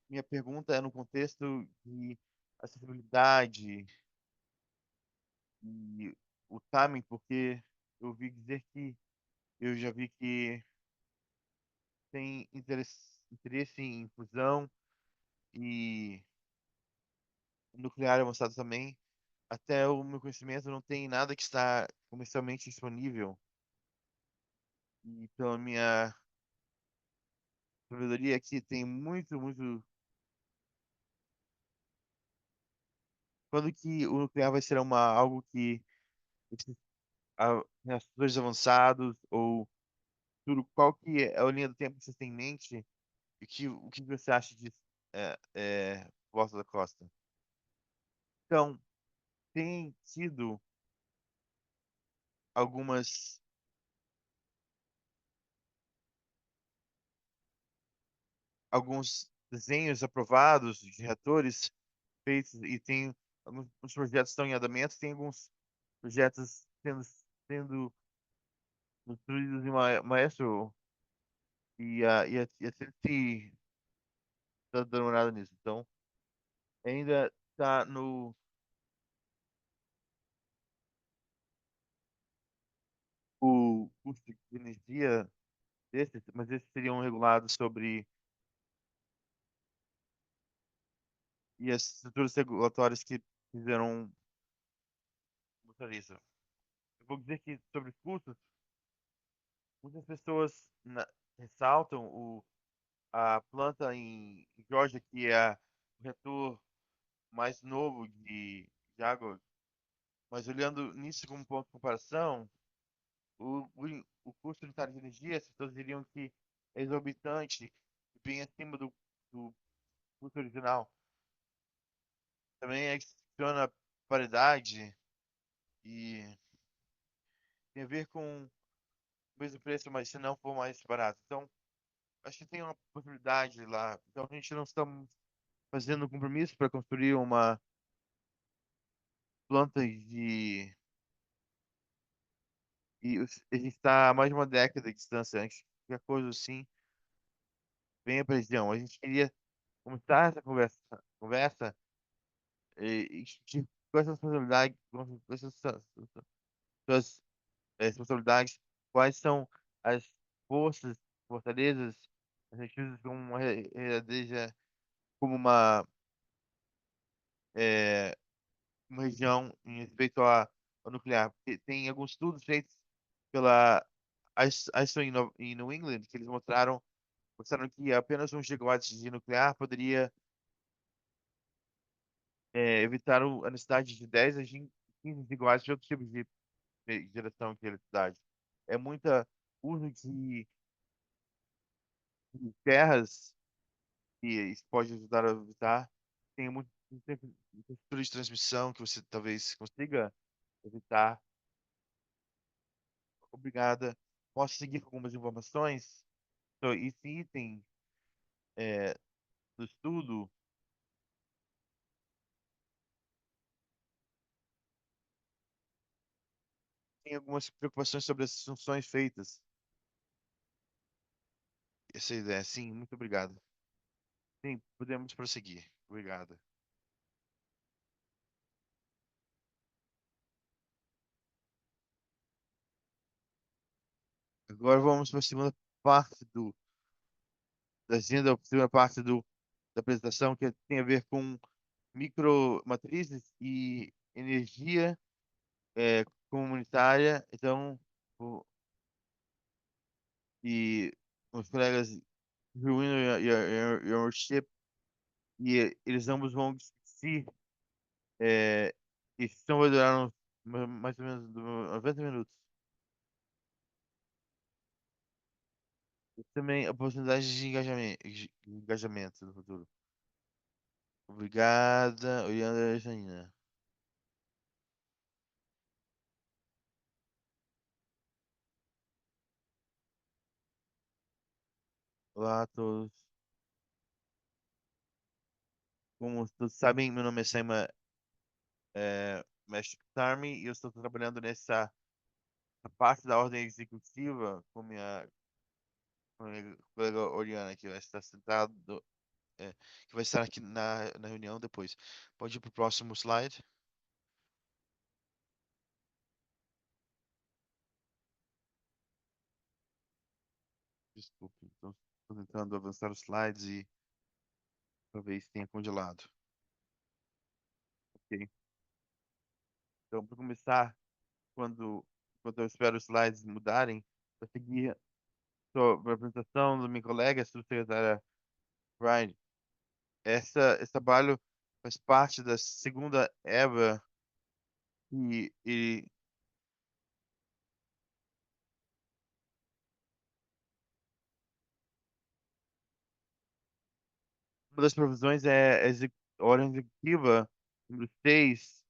Minha pergunta é no contexto de acessibilidade e o timing, porque eu ouvi dizer que eu já vi que tem interesse em fusão e nuclear avançado também. Até o meu conhecimento não tem nada que está comercialmente disponível. E pela minha sabedoria aqui tem muito. Quando que o nuclear vai ser algo que reatores avançados ou tudo, qual que é a linha do tempo que você tem em mente e o que você acha disso, Volta da Costa? Então, tem sido algumas alguns desenhos aprovados de reatores feitos e tem alguns projetos estão em andamento, tem alguns projetos sendo nos estudos de maestro e a sempre tá dando uma olhada nisso. Então, ainda está no o custo de energia desses, mas esses seriam regulados sobre e as estruturas regulatórias que fizeram mostrar isso. Eu vou dizer que sobre os custos, muitas pessoas ressaltam a planta em Georgia, que é o reator mais novo de água, mas olhando nisso como ponto de comparação, o custo unitário de energia, as pessoas diriam que é exorbitante, bem acima do custo original. Também adiciona paridade e tem a ver com o mesmo preço, mas se não for mais barato. Então, acho que tem uma possibilidade lá. Então, a gente não está fazendo um compromisso para construir uma planta de. A gente está a mais de uma década de distância antes. Qualquer coisa assim, venha para a região. A gente queria começar essa conversa e discutir quais são as responsabilidades, quais são suas responsabilidades, quais são as forças, fortalezas, as gente usa como uma como eh, uma região em respeito ao nuclear. Porque tem alguns estudos feitos pela ISO em New England que eles mostraram que apenas 1 gigawatt de nuclear poderia evitar a necessidade de 10 a 15 gigawatts de outros tipos de geração de eletricidade. É muita uso de terras que isso pode ajudar a evitar. Tem muita infraestrutura de transmissão que você talvez consiga evitar. Obrigada. Posso seguir com algumas informações? Então, esse item do estudo tem algumas preocupações sobre as funções feitas. Essa é a ideia. Sim, muito obrigado. Sim, podemos prosseguir. Obrigado. Agora vamos para a segunda parte da agenda, a segunda parte da apresentação, que tem a ver com micromatrizes e energia comunitária. Então, e os colegas Ruino e o Chip, e eles ambos vão discutir, e sessão vai durar mais ou menos 90 minutos. E também oportunidades de engajamento no futuro. Obrigada, Oriana e Janina. Olá a todos. Como todos sabem, meu nome é Saima Mestre Tarmi e eu estou trabalhando nessa parte da ordem executiva com a minha colega Oriana, que vai estar sentado, que vai estar aqui na reunião depois. Pode ir para o próximo slide. Desculpe, estou tentando avançar os slides e talvez tenha congelado. Ok. Então, para começar, quando eu espero os slides mudarem, para seguir sobre a apresentação do meu colega, a subsecretária Brian. Esse trabalho faz parte da segunda EVA e uma das provisões é a ordem executiva número 6,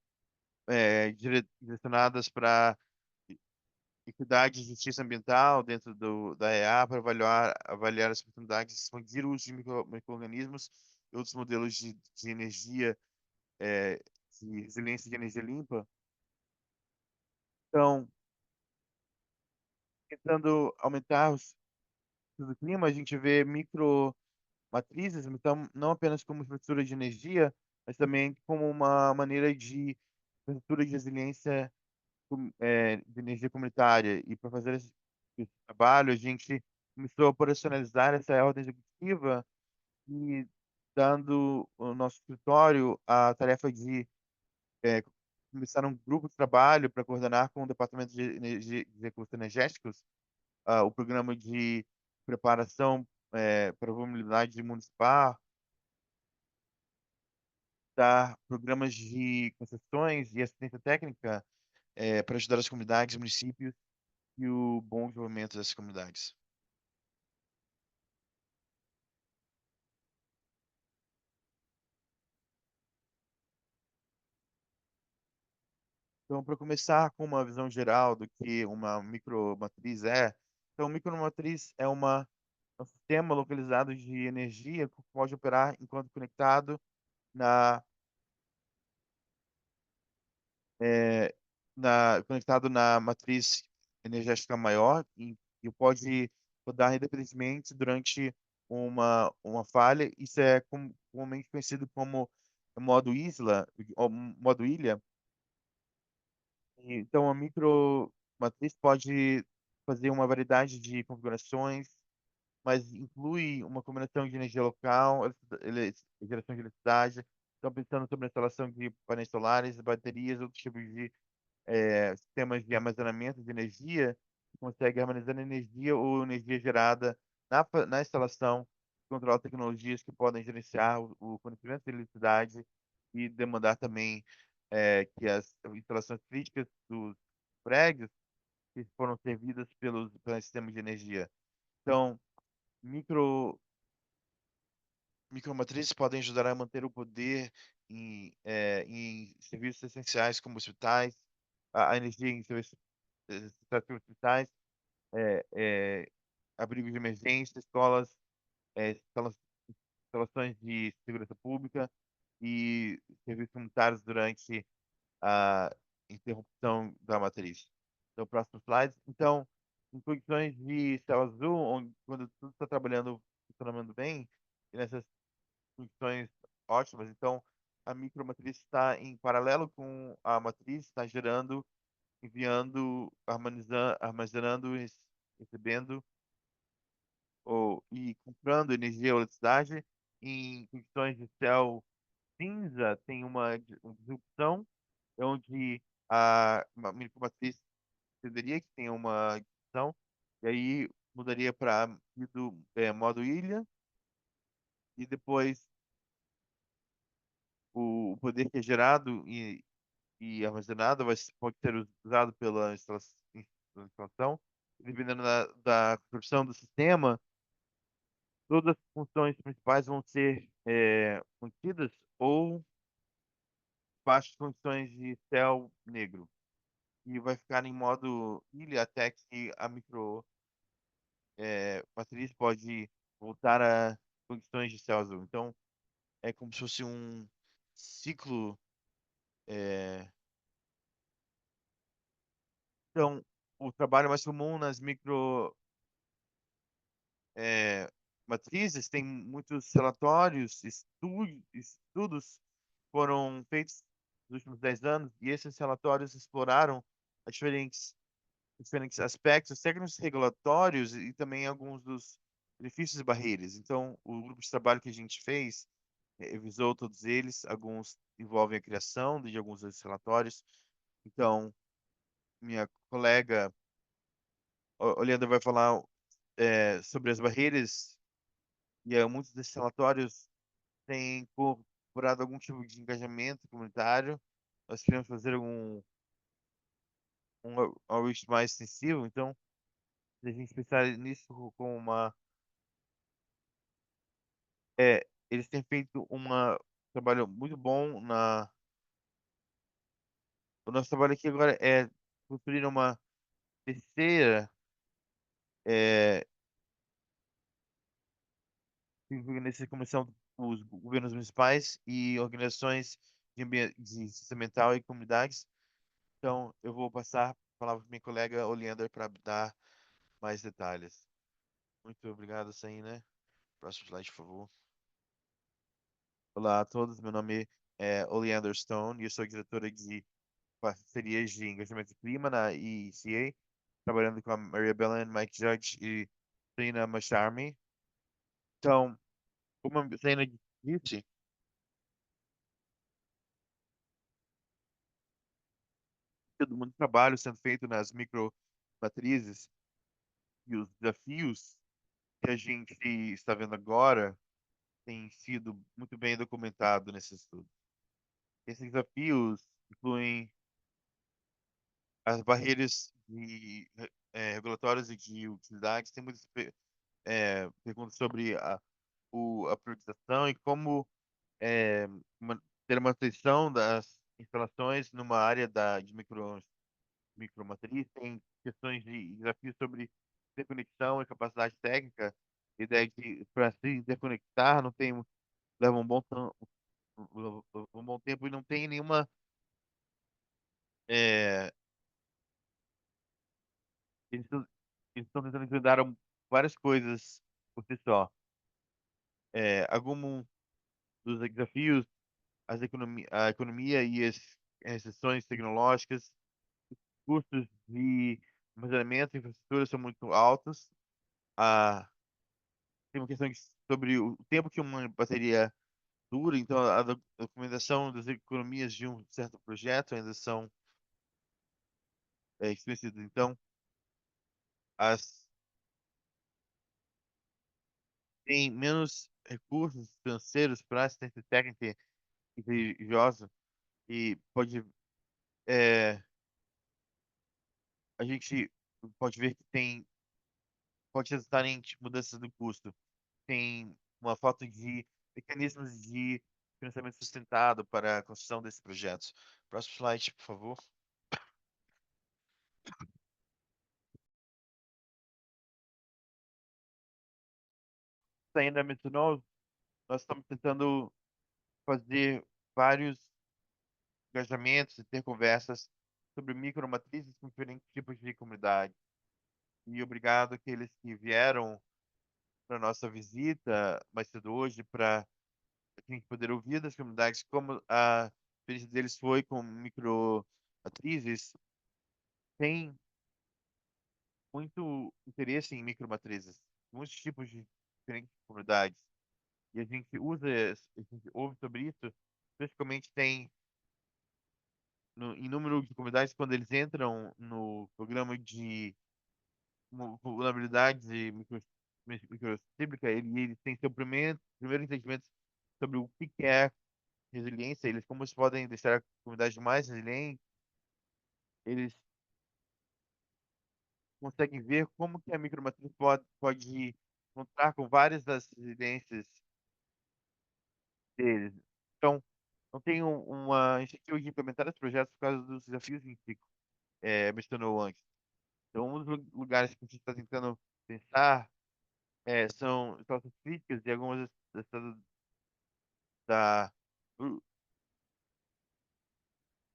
direcionadas para equidade e justiça ambiental dentro da EA para avaliar as oportunidades de expandir o uso de micro-organismos e outros modelos de energia, de resiliência de energia limpa. Então, tentando aumentar do clima, a gente vê micromatrizes, então não apenas como estrutura de energia, mas também como uma maneira de estrutura de resiliência de energia comunitária. E para fazer esse trabalho, a gente começou a operacionalizar essa ordem executiva e dando o nosso escritório a tarefa de eh, começar um grupo de trabalho para coordenar com o Departamento de Recursos Energéticos o programa de preparação para a vulnerabilidade municipal, dar programas de concessões e assistência técnica para ajudar as comunidades, municípios e o bom desenvolvimento dessas comunidades. Então, para começar com uma visão geral do que uma micromatriz é, então, micromatriz é um sistema localizado de energia que pode operar enquanto conectado na, eh, conectado na matriz energética maior e pode rodar independentemente durante uma falha. Isso é comumente conhecido como modo isla, ou modo ilha. Então, a micromatriz pode fazer uma variedade de configurações, mas inclui uma combinação de energia local, geração de eletricidade. Estão pensando sobre a instalação de painéis solares, baterias, outros tipos de sistemas de armazenamento de energia, que consegue armazenar energia ou energia gerada na instalação, controlar tecnologias que podem gerenciar o fornecimento de eletricidade e demandar também que as instalações críticas dos prédios que foram servidas pelos sistemas de energia. Então, micro micromatrizes podem ajudar a manter o poder em serviços essenciais como hospitais, a energia em serviços hospitais, é, é, abrigos de emergência, escolas, instalações de segurança pública e serviços comunitários durante a interrupção da matriz. Então, próximo slide. Então, em condições de céu azul, onde, quando tudo está funcionando bem, e nessas condições ótimas, então a micromatriz está em paralelo com a matriz, está gerando, enviando, armazenando, recebendo e comprando energia ou eletricidade. Em condições de céu cinza, tem uma disrupção, onde a micromatriz entenderia que tem uma disrupção, e aí mudaria para modo ilha, e depois o poder que é gerado e armazenado pode ser usado pela instalação, dependendo da construção do sistema, todas as funções principais vão ser mantidas ou baixas condições de céu negro. E vai ficar em modo ilha até que a matriz pode voltar a condições de céu azul. Então, é como se fosse um ciclo. é, Então, o trabalho mais comum nas matrizes tem muitos relatórios, estudos foram feitos nos últimos 10 anos, e esses relatórios exploraram as diferentes aspectos técnicos regulatórios e também alguns dos benefícios e barreiras. Então, o grupo de trabalho que a gente fez revisou todos eles, alguns envolvem a criação de alguns desses relatórios. Então, minha colega Oleandro vai falar sobre as barreiras e muitos desses relatórios têm incorporado algum tipo de engajamento comunitário. Nós queremos fazer um outreach mais extensivo, então, se a gente pensar nisso como eles têm feito trabalho muito bom o nosso trabalho aqui agora é construir uma terceira é, nessa comissão os governos municipais e organizações de sistema ambiental e comunidades. Então, eu vou passar a palavra para minha colega Oleander para dar mais detalhes. Muito obrigado, Saína. Próximo slide, por favor. Olá a todos, meu nome é Oleander Stone e eu sou diretora de parcerias de engajamento de clima na ECA, trabalhando com a Maria Belen, Mike Judge e Trina Macharmi. Então, como a Saína disse, todo muito trabalho sendo feito nas micromatrizes e os desafios que a gente está vendo agora têm sido muito bem documentados nesse estudo. Esses desafios incluem as barreiras regulatórias e de utilidades. Tem muitas perguntas sobre a priorização e como é, ter uma manutenção das instalações numa área de micromatriz. Tem questões de desafios sobre interconexão e capacidade técnica. A ideia de para se interconectar não tem leva um bom tempo e não tem nenhuma é, eles estão tentando estudar várias coisas por si só. Algum dos desafios, a economia e as restrições tecnológicas, custos de armazenamento e infraestrutura são muito altos. Ah, tem uma questão sobre o tempo que uma bateria dura, então a documentação das economias de um certo projeto ainda são explícitas. Então, as tem menos recursos financeiros para assistência técnica e religiosa e é, a gente pode ver que pode resultar em mudanças do custo. Tem uma falta de mecanismos de financiamento sustentado para a construção desses projetos. Próximo slide, por favor. Você ainda mencionou, nós estamos tentando fazer vários engajamentos e ter conversas sobre micromatrizes com diferentes tipos de comunidade. E obrigado àqueles que vieram para nossa visita mais cedo hoje para a gente poder ouvir das comunidades como a experiência deles foi com micromatrizes. Tem muito interesse em micromatrizes, muitos tipos de diferentes comunidades. E a gente a gente ouve sobre isso, especificamente tem em número de comunidades quando eles entram no programa de vulnerabilidade de microcíclica, eles têm seu primeiro entendimento sobre o que é resiliência, eles como eles podem deixar a comunidade mais resiliente, eles conseguem ver como que a micromatriz pode encontrar com várias das resiliências deles. Então, não tem uma iniciativa de implementar os projetos por causa dos desafios em que mencionou antes. Então, um dos lugares que a gente está tentando pensar são situações críticas e algumas da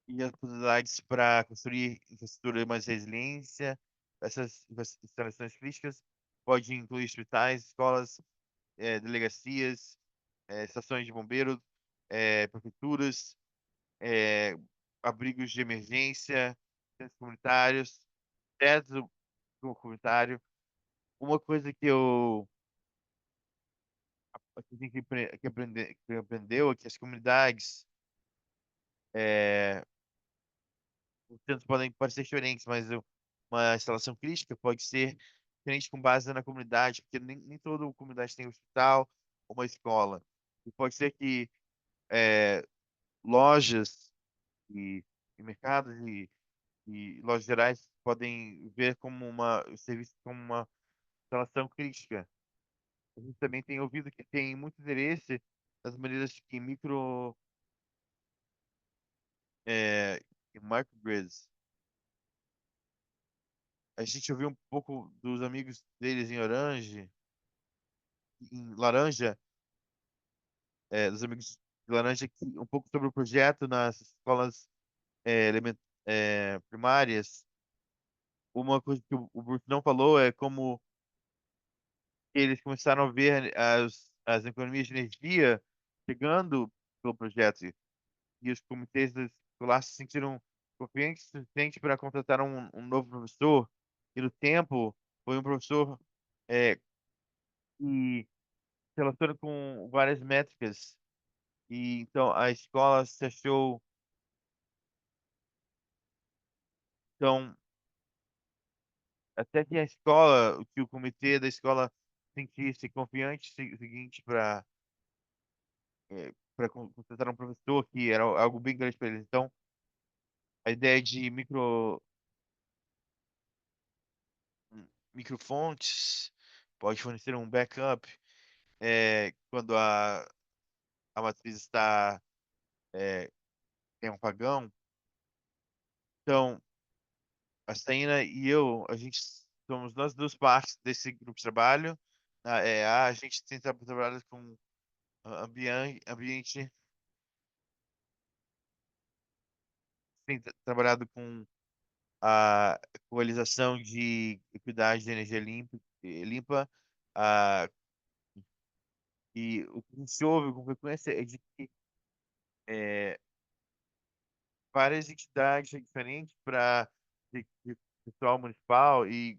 e as possibilidades para construir infraestrutura de mais resiliência. Essas instalações críticas pode incluir hospitais, escolas, delegacias, estações de bombeiro, prefeituras, eh, abrigos de emergência, centros comunitários, teto comunitário. Uma coisa que a gente que aprendeu é que as comunidades os centros podem parecer diferentes, mas uma instalação crítica pode ser diferente com base na comunidade, porque nem toda comunidade tem um hospital ou uma escola. E pode ser que lojas e, e mercados e lojas gerais podem ver como o serviço como uma instalação crítica. A gente também tem ouvido que tem muito interesse nas maneiras que microgrids. A gente ouviu um pouco dos amigos deles em laranja, dos amigos de laranja, um pouco sobre o projeto nas escolas primárias, uma coisa que o Bruce não falou é como eles começaram a ver as economias de energia chegando pelo projeto e os comitês escolares se sentiram confiantes o suficiente para contratar um novo professor e no tempo foi um professor que se relaciona com várias métricas e então a escola se achou então até que a escola, que o comitê da escola sentisse confiante o seguinte para contratar um professor que era algo bem grande para eles. Então, a ideia de microfontes pode fornecer um backup quando a matriz está em um apagão. Então, a Saína e eu, a gente somos nós duas partes desse grupo de trabalho. A gente tem trabalhado com ambiente, tem trabalhado com a coalização de equidade de energia limpa, ah, e o que a gente ouve com frequência é de que várias entidades diferentes de pessoal municipal e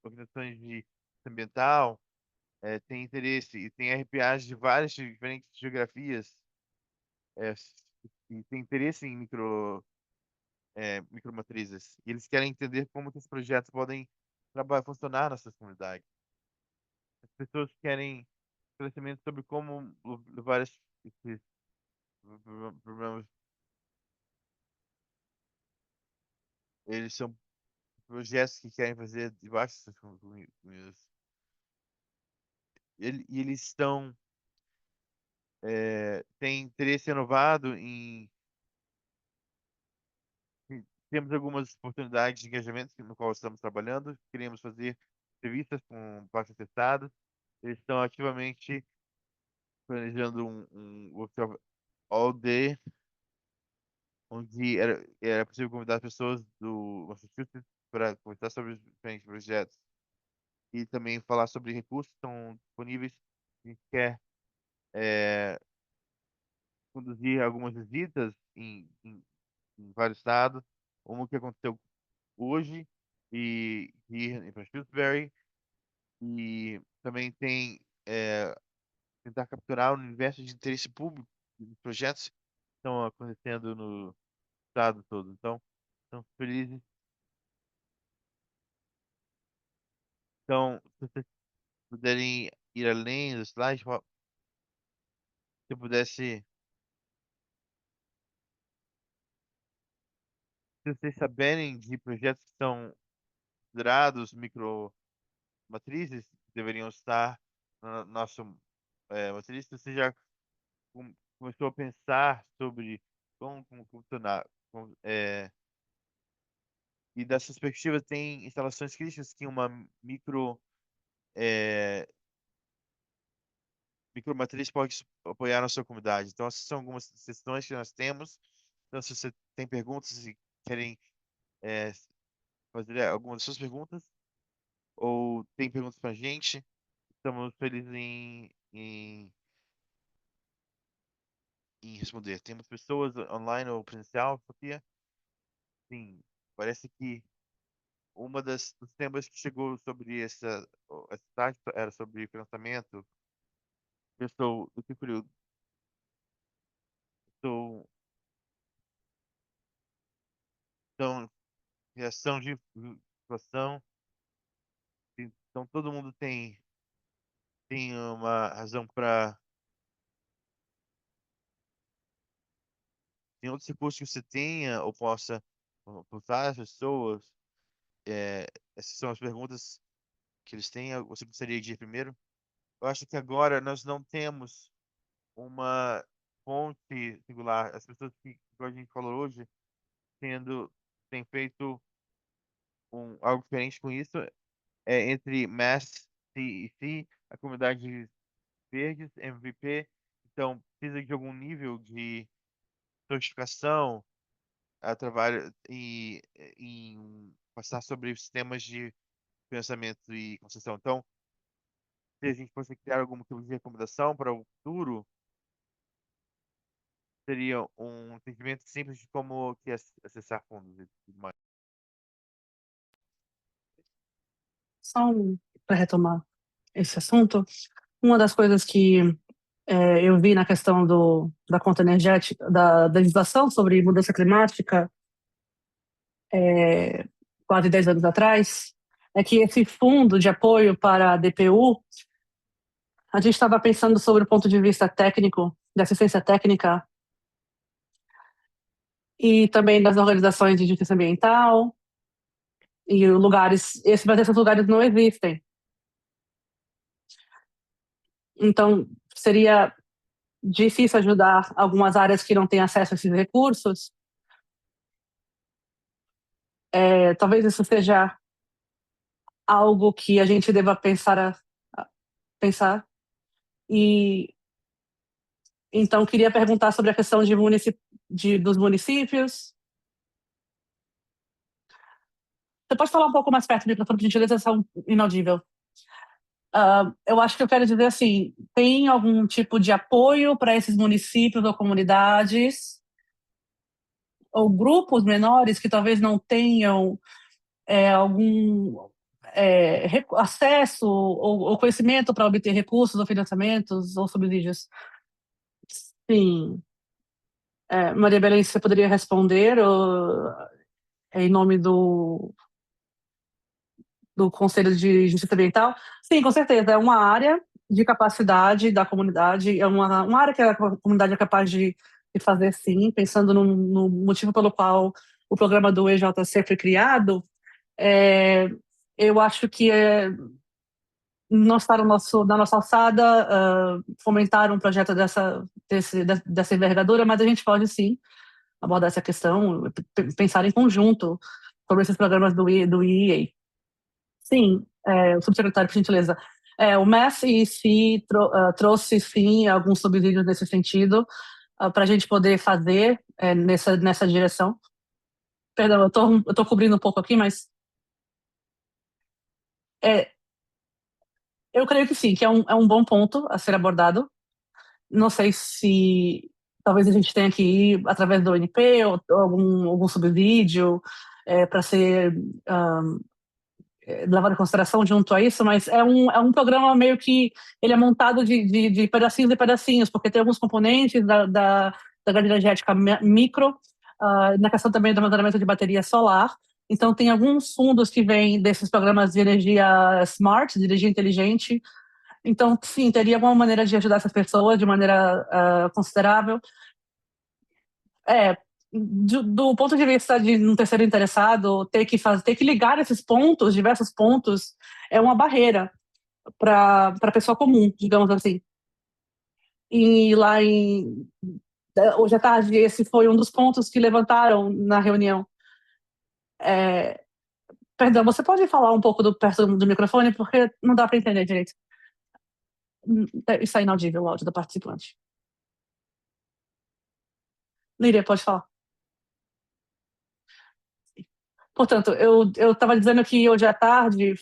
organizações de ambiental têm interesse e tem RPAs de várias diferentes geografias eh, e tem interesse em micromatrizes. E eles querem entender como que esses projetos podem trabalhar, funcionar nessas comunidades. As pessoas querem conhecimento sobre como levar esses problemas. Eles são projetos que querem fazer debaixo dessas comunidades. E eles têm interesse renovado temos algumas oportunidades de engajamento no qual estamos trabalhando. Queremos fazer entrevistas com partes interessadas. Eles estão ativamente planejando um workshop all day, onde era possível convidar pessoas do Massachusetts para conversar sobre os diferentes projetos e também falar sobre recursos que estão disponíveis. A gente quer conduzir algumas visitas em vários estados, como o que aconteceu hoje e ir para Shrewsbury e também tem tentar capturar o universo de interesse público dos projetos que estão acontecendo no estado todo. Então, estamos felizes. Então, se vocês puderem ir além do slide, se eu pudesse, se vocês saberem de projetos que são considerados micromatrizes, que deveriam estar na nossa matriz, se você já começou a pensar sobre como funcionar. E dessa perspectiva, tem instalações críticas que uma eh, micromatriz pode apoiar na sua comunidade. Então, essas são algumas sessões que nós temos. Então, se você tem perguntas e querem eh, fazer algumas das suas perguntas, ou tem perguntas para a gente, estamos felizes em responder. Temos pessoas online ou presencial, Sofia? Sim, parece que uma dos temas que chegou sobre essa tarde era sobre financiamento. Eu fico curioso, estou, então, reação de situação. Então, todo mundo tem uma razão para. Tem outros recursos que você tenha ou possa consultar as pessoas. É, essas são as perguntas que eles têm. Você gostaria de ir primeiro? Eu acho que agora nós não temos uma fonte singular. As pessoas que, como a gente falou hoje, têm feito algo diferente com isso. Entre Mass CEC, a comunidade verdes, MVP. Então, precisa de algum nível de certificação a trabalho em passar sobre os sistemas de financiamento e concessão. Então, se a gente fosse criar alguma tipo de recomendação para o futuro, seria um entendimento simples de como que acessar fundos e tudo mais. Só para retomar esse assunto, uma das coisas que eu vi na questão da conta energética, da legislação sobre mudança climática, quase 10 anos atrás, é que esse fundo de apoio para a DPU, a gente estava pensando sobre o ponto de vista técnico, de assistência técnica, e também das organizações de justiça ambiental, e lugares, mas esses lugares não existem. Então, seria difícil ajudar algumas áreas que não têm acesso a esses recursos. Talvez isso seja algo que a gente deva pensar. E então queria perguntar sobre a questão dos municípios. Você pode falar um pouco mais perto do microfone, por gentileza, são inaudível. Eu acho que eu quero dizer assim, tem algum tipo de apoio para esses municípios ou comunidades ou grupos menores que talvez não tenham algum acesso ou conhecimento para obter recursos ou financiamentos ou subsídios? Sim. Maria Belém, você poderia responder em nome do Conselho de Justiça Ambiental? Sim, com certeza. É uma área de capacidade da comunidade, é uma área que a comunidade é capaz de fazer, sim, pensando no motivo pelo qual o programa do EJC foi criado. Eu acho que não está na nossa alçada fomentar um projeto dessa envergadura, mas a gente pode, sim, abordar essa questão, pensar em conjunto sobre esses programas do IEA. Sim, o subsecretário, por gentileza. O MES-EC trouxe, sim, alguns subsídios nesse sentido, para a gente poder fazer nessa direção. Perdão, eu estou cobrindo um pouco aqui, mas eu creio que sim, que é um bom ponto a ser abordado. Não sei se talvez a gente tenha que ir através do ONP ou algum subsídio para ser levado em consideração junto a isso, mas é um programa meio que ele é montado de pedacinhos e pedacinhos, porque tem alguns componentes da grade energética micro, na questão também do armazenamento de bateria solar. Então, tem alguns fundos que vêm desses programas de energia smart, de energia inteligente. Então, sim, teria alguma maneira de ajudar essas pessoas de maneira considerável. Do ponto de vista de um terceiro interessado, ter que ligar esses pontos, diversos pontos, é uma barreira para a pessoa comum, digamos assim. E lá hoje à tarde, esse foi um dos pontos que levantaram na reunião. Perdão, você pode falar um pouco perto do microfone, porque não dá para entender direito. Está inaudível o áudio da participante. Líria, pode falar. Portanto, eu estava dizendo que hoje à tarde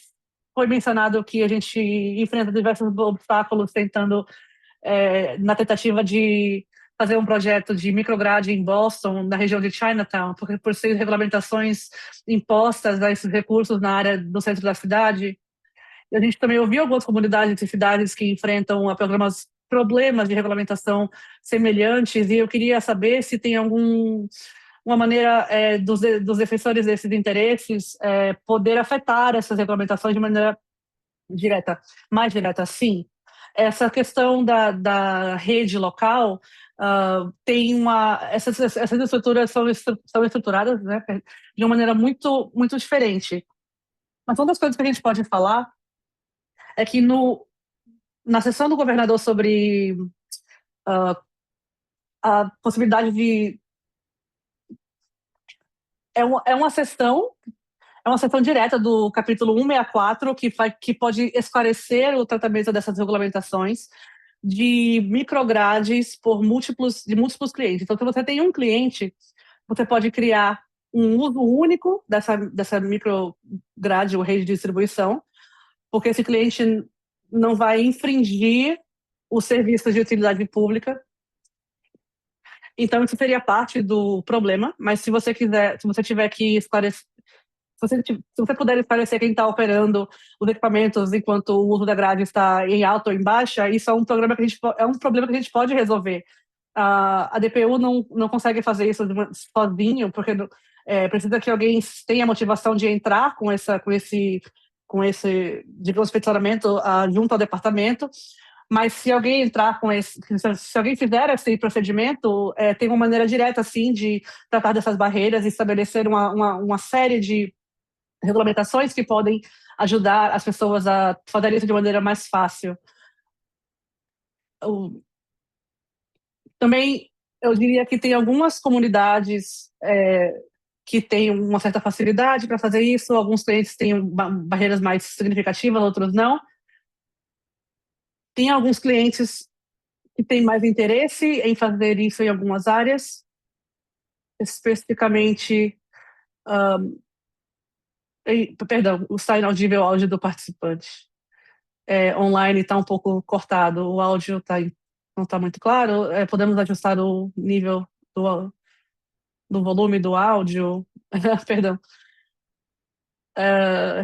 foi mencionado que a gente enfrenta diversos obstáculos tentando, na tentativa de fazer um projeto de micrograde em Boston, na região de Chinatown, porque por ser regulamentações impostas a esses recursos na área do centro da cidade. E a gente também ouviu algumas comunidades e cidades que enfrentam problemas de regulamentação semelhantes, e eu queria saber se tem uma maneira dos defensores desses interesses poder afetar essas regulamentações de maneira mais direta, sim. Essa questão da rede local tem essas estruturas são estruturadas, né, de uma maneira muito, muito diferente. Mas uma das coisas que a gente pode falar é que na sessão do governador sobre a possibilidade de é uma sessão direta do capítulo 164 que pode esclarecer o tratamento dessas regulamentações de microgrades de múltiplos clientes. Então, se você tem um cliente, você pode criar um uso único dessa micrograde ou rede de distribuição, porque esse cliente não vai infringir os serviços de utilidade pública. Então, isso seria parte do problema, mas se você tiver que esclarecer, se você puder esclarecer quem está operando os equipamentos enquanto o uso da grade está em alta ou em baixa, isso é um problema que a gente pode resolver. A DPU não consegue fazer isso sozinho, porque precisa que alguém tenha motivação de entrar com esse digamos, peticionamento junto ao departamento. Mas se alguém entrar se alguém fizer esse procedimento, tem uma maneira direta, assim, de tratar dessas barreiras e estabelecer uma série de regulamentações que podem ajudar as pessoas a fazer isso de maneira mais fácil. Também, eu diria que tem algumas comunidades que têm uma certa facilidade para fazer isso, alguns clientes têm barreiras mais significativas, outros não. Tem alguns clientes que têm mais interesse em fazer isso em algumas áreas, especificamente, perdão, está inaudível o áudio do participante. Online está um pouco cortado, o áudio não está muito claro, podemos ajustar o nível do volume do áudio, perdão.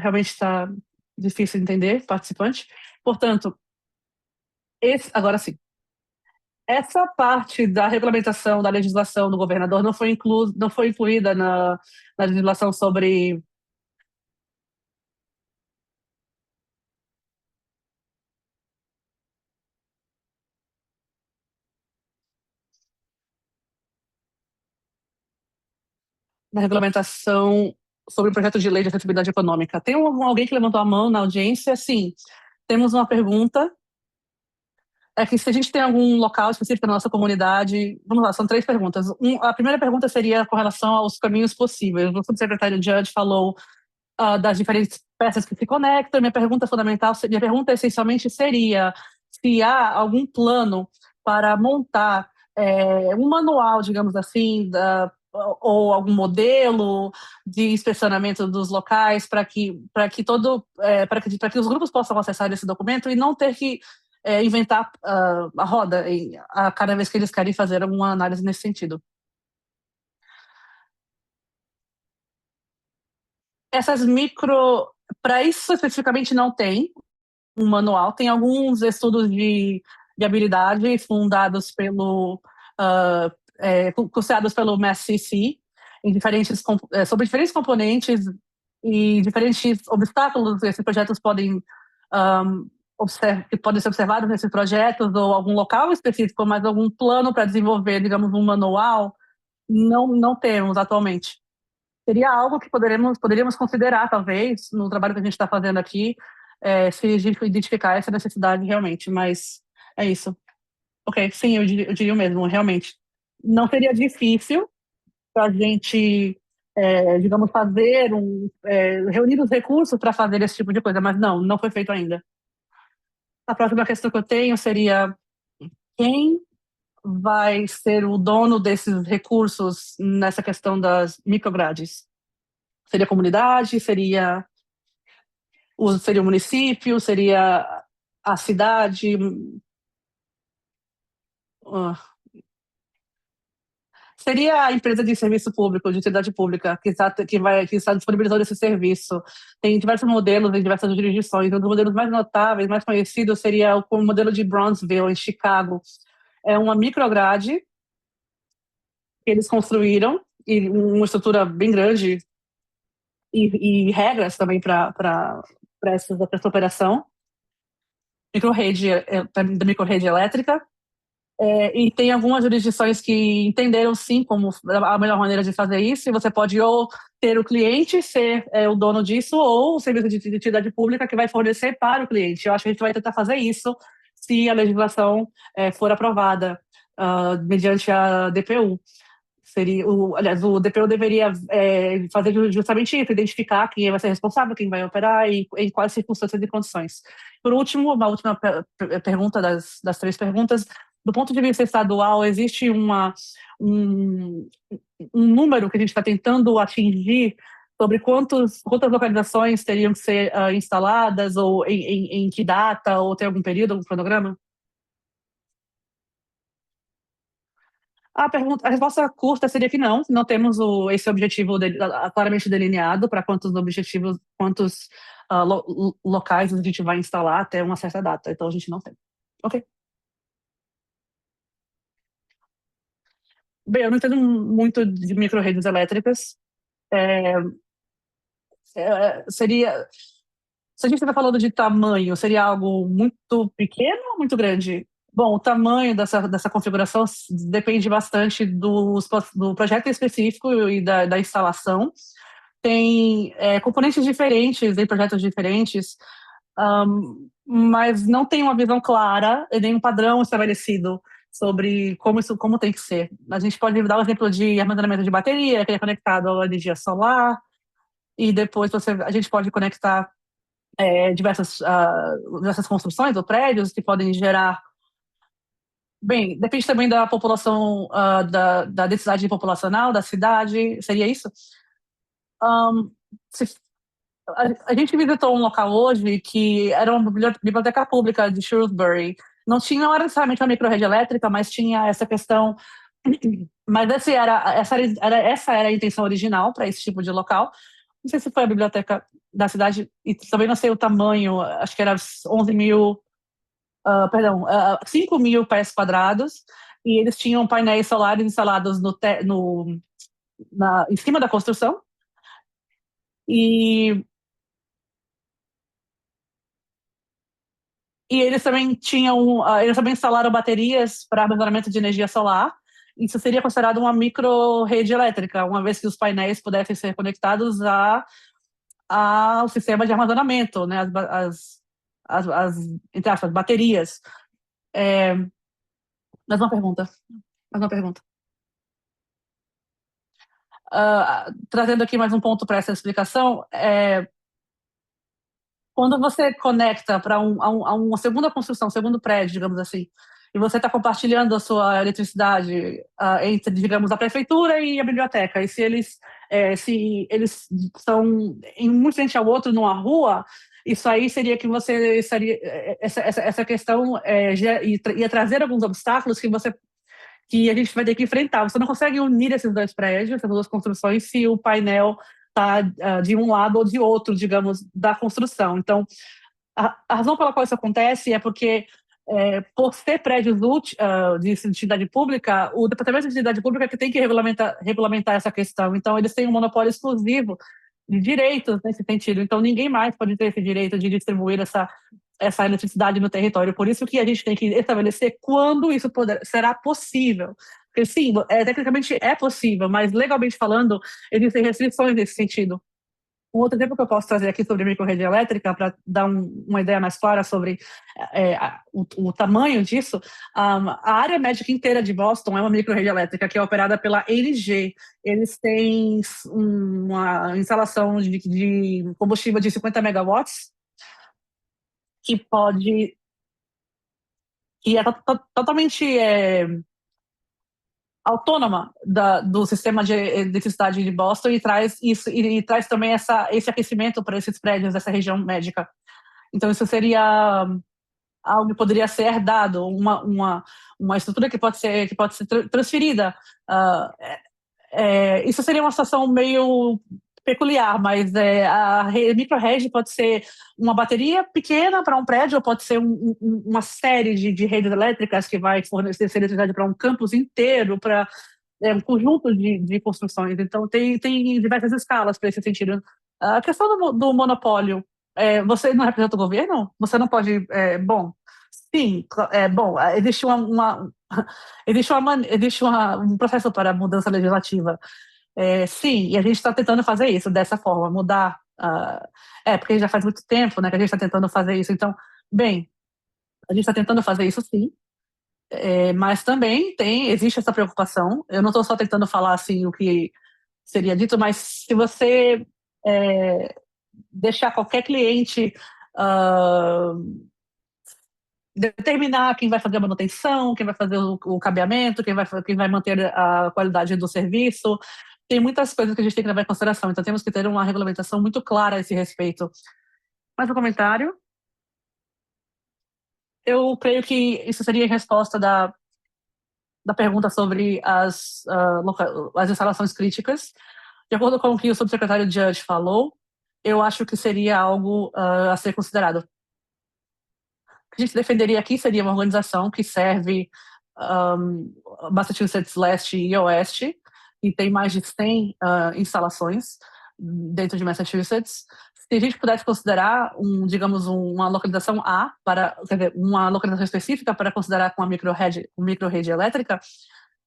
Realmente está difícil de entender, participante. Portanto, agora sim. Essa parte da regulamentação, da legislação do governador não foi incluída na legislação sobre o projeto de lei de acessibilidade econômica. Tem alguém que levantou a mão na audiência? Sim. Temos uma pergunta. Que se a gente tem algum local específico na nossa comunidade... Vamos lá, são 3 perguntas. A primeira pergunta seria com relação aos caminhos possíveis. O subsecretário Judge falou das diferentes peças que se conectam. Minha pergunta essencialmente seria se há algum plano para montar um manual, digamos assim, ou algum modelo de inspecionamento dos locais para que os grupos possam acessar esse documento e não ter que inventar a roda a cada vez que eles querem fazer alguma análise nesse sentido. Para isso especificamente não tem um manual, tem alguns estudos de habilidade fundados custeados pelo MassCC, sobre diferentes componentes e diferentes obstáculos que esses projetos podem ser observados nesses projetos, ou algum local específico, mas algum plano para desenvolver, digamos, um manual, não temos atualmente. Seria algo que poderíamos considerar, talvez, no trabalho que a gente está fazendo aqui, se a gente identificar essa necessidade realmente, mas é isso. Ok, sim, eu diria o mesmo, realmente. Não seria difícil para a gente, digamos, reunir os recursos para fazer esse tipo de coisa, mas não foi feito ainda. A próxima questão que eu tenho seria quem vai ser o dono desses recursos nessa questão das microgrades? Seria a comunidade? Seria o município? Seria a cidade? Seria a empresa de serviço público, de utilidade pública, que está disponibilizando esse serviço. Tem diversos modelos em diversas jurisdições. Um dos modelos mais notáveis, mais conhecidos, seria o modelo de Bronzeville, em Chicago. É uma micrograde que eles construíram, e uma estrutura bem grande, e regras também para essa operação. Da microrrede elétrica. E tem algumas jurisdições que entenderam, sim, como a melhor maneira de fazer isso, e você pode ou ter o cliente ser o dono disso, ou o serviço de utilidade pública que vai fornecer para o cliente. Eu acho que a gente vai tentar fazer isso se a legislação for aprovada mediante a DPU. Aliás, o DPU deveria fazer justamente isso, identificar quem vai ser responsável, quem vai operar e em quais circunstâncias e condições. Por último, uma última pergunta das 3 perguntas. Do ponto de vista estadual, existe um um número que a gente está tentando atingir sobre quantas localizações teriam que ser instaladas, ou em que data, ou tem algum período, algum cronograma? A resposta curta seria que não temos esse objetivo claramente delineado para quantos locais a gente vai instalar até uma certa data, então a gente não tem. Ok. Bem, eu não entendo muito de micro-redes elétricas. Seria, se a gente estiver falando de tamanho, seria algo muito pequeno ou muito grande? Bom, o tamanho dessa configuração depende bastante do projeto específico e da instalação. Tem componentes diferentes em projetos diferentes, mas não tem uma visão clara e nem um padrão estabelecido sobre como tem que ser. A gente pode dar o exemplo de armazenamento de bateria, que é conectado à energia solar, e depois a gente pode conectar diversas construções ou prédios que podem gerar. Bem, depende também da população, da densidade populacional da cidade, seria isso? Se A gente visitou um local hoje que era uma biblioteca pública de Shrewsbury. Não era necessariamente uma microrrede elétrica, mas tinha essa questão. Mas essa era a intenção original para esse tipo de local. Não sei se foi a biblioteca da cidade, e também não sei o tamanho, acho que era 5 mil pés quadrados, e eles tinham painéis solares instalados em cima da construção. E eles também eles também instalaram baterias para armazenamento de energia solar. Isso seria considerado uma micro-rede elétrica, uma vez que os painéis pudessem ser conectados ao sistema de armazenamento, né, entre aspas, baterias. Mais uma pergunta. Trazendo aqui mais um ponto para essa explicação, quando você conecta para uma segunda construção, um segundo prédio, digamos assim, e você está compartilhando a sua eletricidade entre, digamos, a prefeitura e a biblioteca, e se eles estão muito frente ao outro numa rua, isso aí seria que você essa questão ia trazer alguns obstáculos que a gente vai ter que enfrentar. Você não consegue unir esses dois prédios, essas duas construções, se o painel está de um lado ou de outro, digamos, da construção. Então, a razão pela qual isso acontece é porque, por ser prédios de utilidade pública, o Departamento de Utilidade Pública é que tem que regulamentar essa questão. Então, eles têm um monopólio exclusivo de direitos nesse sentido. Então, ninguém mais pode ter esse direito de distribuir essa eletricidade no território. Por isso que a gente tem que estabelecer quando isso será possível. Porque, sim, tecnicamente é possível, mas legalmente falando, existem restrições nesse sentido. Um outro exemplo que eu posso trazer aqui sobre microrrede elétrica, para dar uma ideia mais clara sobre o tamanho disso, a área médica inteira de Boston é uma microrrede elétrica que é operada pela ENGIE. Eles têm uma instalação de combustível de 50 megawatts, que é totalmente autônoma do sistema de eletricidade de Boston, e traz isso, e traz também esse aquecimento para esses prédios dessa região médica. Então isso seria algo que poderia ser herdado, uma estrutura que pode ser transferida. Isso seria uma situação meio peculiar, mas a microrrede pode ser uma bateria pequena para um prédio, ou pode ser uma série de redes elétricas que vai fornecer eletricidade para um campus inteiro, para um conjunto de construções. Então, tem diversas escalas para esse sentido. A questão do monopólio, você não representa o governo? Você não pode... bom, sim, bom, existe um processo para mudança legislativa. Sim, e a gente está tentando fazer isso dessa forma, mudar. Porque já faz muito tempo, né, que a gente está tentando fazer isso. Então, bem, a gente está tentando fazer isso, sim, mas também existe essa preocupação. Eu não estou só tentando falar assim o que seria dito, mas se você deixar qualquer cliente determinar quem vai fazer a manutenção, quem vai fazer o cabeamento, quem vai manter a qualidade do serviço. Tem muitas coisas que a gente tem que levar em consideração, então temos que ter uma regulamentação muito clara a esse respeito. Mais um comentário? Eu creio que isso seria em resposta da pergunta sobre as instalações críticas. De acordo com o que o subsecretário Judge falou, eu acho que seria algo a ser considerado. O que a gente defenderia aqui seria uma organização que serve Massachusetts Leste e Oeste, e tem mais de 100 instalações dentro de Massachusetts. Se a gente pudesse considerar, digamos, uma localização quer dizer, uma localização específica para considerar com uma micro-rede elétrica,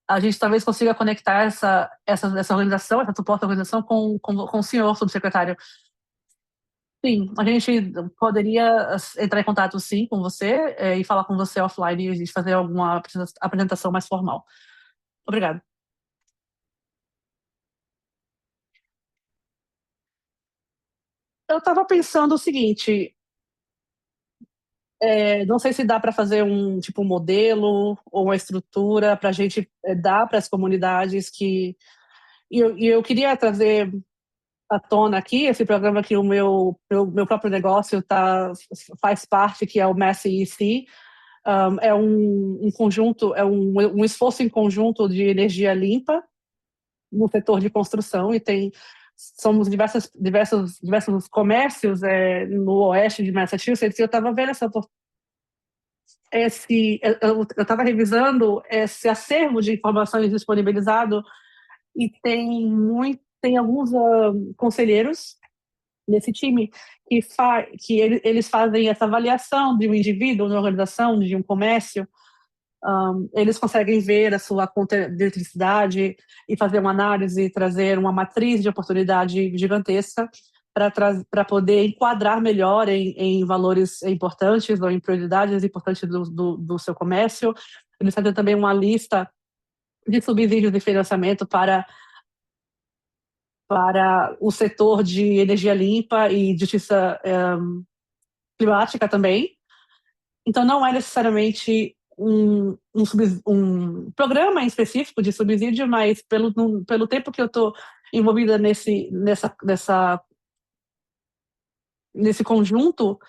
a gente talvez consiga conectar essa organização, essa suposta organização com o senhor subsecretário. Sim, a gente poderia entrar em contato, sim, com você e falar com você offline e a gente fazer alguma apresentação mais formal. Obrigada. Eu estava pensando o seguinte, não sei se dá para fazer um modelo ou uma estrutura para a gente dar para as comunidades que... E eu queria trazer à tona aqui esse programa que o meu próprio negócio faz parte, que é o Massey EC. É um conjunto, um esforço em conjunto de energia limpa no setor de construção, e somos diversos comércios no oeste de Massachusetts, e eu estava vendo eu estava revisando esse acervo de informações disponibilizado, e tem alguns conselheiros nesse time que eles fazem essa avaliação de um indivíduo, de uma organização, de um comércio. Eles conseguem ver a sua conta de eletricidade e fazer uma análise, trazer uma matriz de oportunidade gigantesca para poder enquadrar melhor em valores importantes ou em prioridades importantes do seu comércio. Eles fazem também uma lista de subsídios de financiamento para o setor de energia limpa e justiça climática também. Então, não é necessariamente um programa em específico de subsídio, mas pelo tempo que eu estou envolvida nesse conjunto,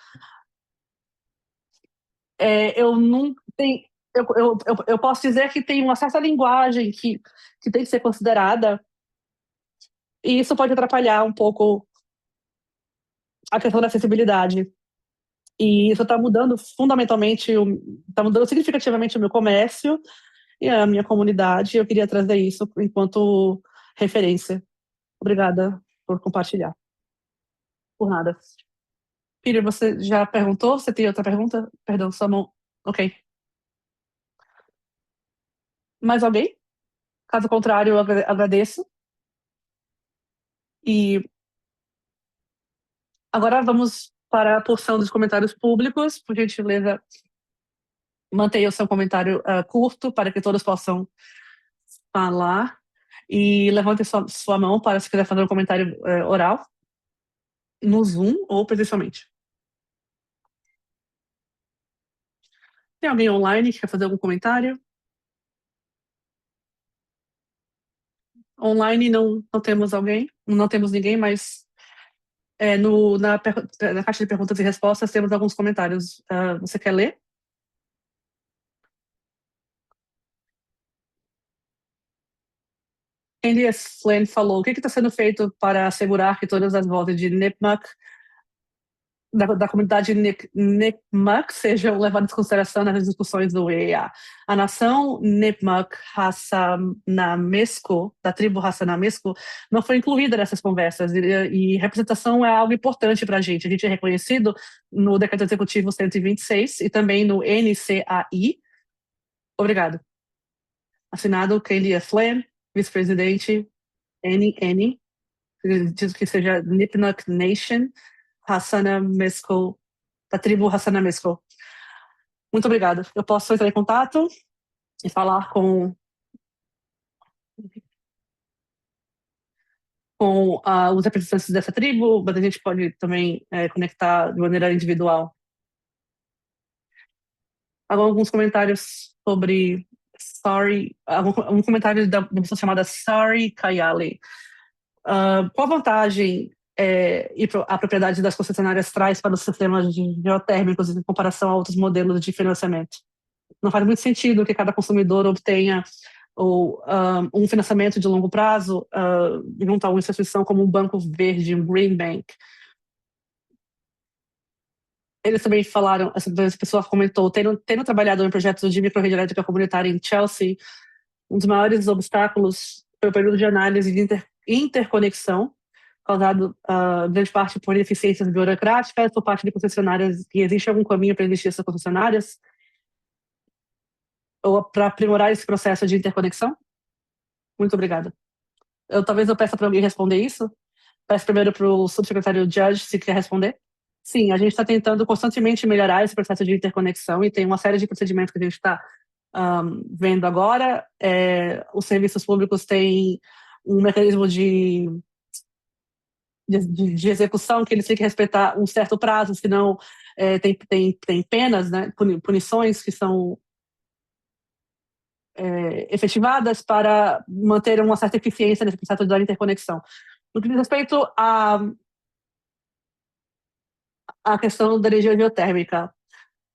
eu posso dizer que tem uma certa linguagem que tem que ser considerada, e isso pode atrapalhar um pouco a questão da acessibilidade. E isso está mudando está mudando significativamente o meu comércio e a minha comunidade. Eu queria trazer isso enquanto referência. Obrigada por compartilhar. Por nada. Peter, você já perguntou? Você tem outra pergunta? Perdão, sua mão. Ok. Mais alguém? Caso contrário, eu agradeço. E agora vamos para a porção dos comentários públicos. Por gentileza, mantenha o seu comentário curto para que todos possam falar. E levante sua mão para se quiser fazer um comentário oral no Zoom ou presencialmente. Tem alguém online que quer fazer algum comentário? Online não temos alguém, não temos ninguém, mas na caixa de perguntas e respostas temos alguns comentários. Você quer ler? Andy Flynn falou: o que está sendo feito para assegurar que todas as vozes de Nipmuc, da comunidade Nipmuc, sejam levadas em consideração nas discussões do EEA? A nação Nipmuc Hassanamisco, da tribo Hassanamisco, não foi incluída nessas conversas, e representação é algo importante para a gente. A gente é reconhecido no Decreto Executivo 126 e também no NCAI. Obrigado. Assinado Candy Flynn, vice-presidente NN, diz que seja Nipmuc Nation, Hassanamisco, da tribo Hassanamisco. Muito obrigada. Eu posso entrar em contato e falar com os representantes dessa tribo, mas a gente pode também conectar de maneira individual. alguns comentários sobre um comentário da uma pessoa chamada Sari Kayali. Qual vantagem a propriedade das concessionárias traz para os sistemas geotérmicos em comparação a outros modelos de financiamento? Não faz muito sentido que cada consumidor obtenha um financiamento de longo prazo junto a uma instituição como um banco verde, um Green Bank. Eles também falaram, essa pessoa comentou, tendo trabalhado em projetos de microrrede elétrica comunitária em Chelsea, um dos maiores obstáculos foi o período de análise de interconexão, causado grande parte por ineficiências burocráticas por parte de concessionárias, e existe algum caminho para existir essas concessionárias? Ou para aprimorar esse processo de interconexão? Muito obrigada. Talvez eu peça para alguém responder isso. Peço primeiro para o subsecretário Judge, se quer responder. Sim, a gente está tentando constantemente melhorar esse processo de interconexão e tem uma série de procedimentos que a gente está vendo agora. Os serviços públicos têm um mecanismo de execução que eles têm que respeitar um certo prazo, senão tem penas, né, punições que são efetivadas para manter uma certa eficiência nesse processo da interconexão. No que diz respeito à questão da energia geotérmica,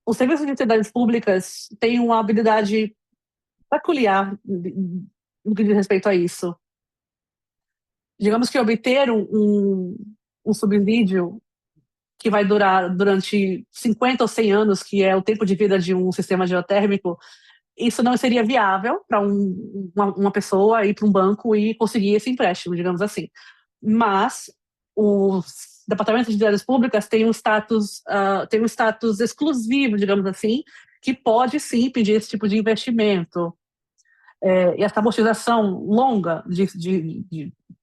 os serviços de entidades públicas têm uma habilidade peculiar no que diz respeito a isso. Digamos que obter um subsídio que vai durar durante 50 ou 100 anos, que é o tempo de vida de um sistema geotérmico, isso não seria viável para uma pessoa ir para um banco e conseguir esse empréstimo, digamos assim. Mas os departamentos de entidades públicas têm um status exclusivo, digamos assim, que pode sim pedir esse tipo de investimento. E essa amortização longa,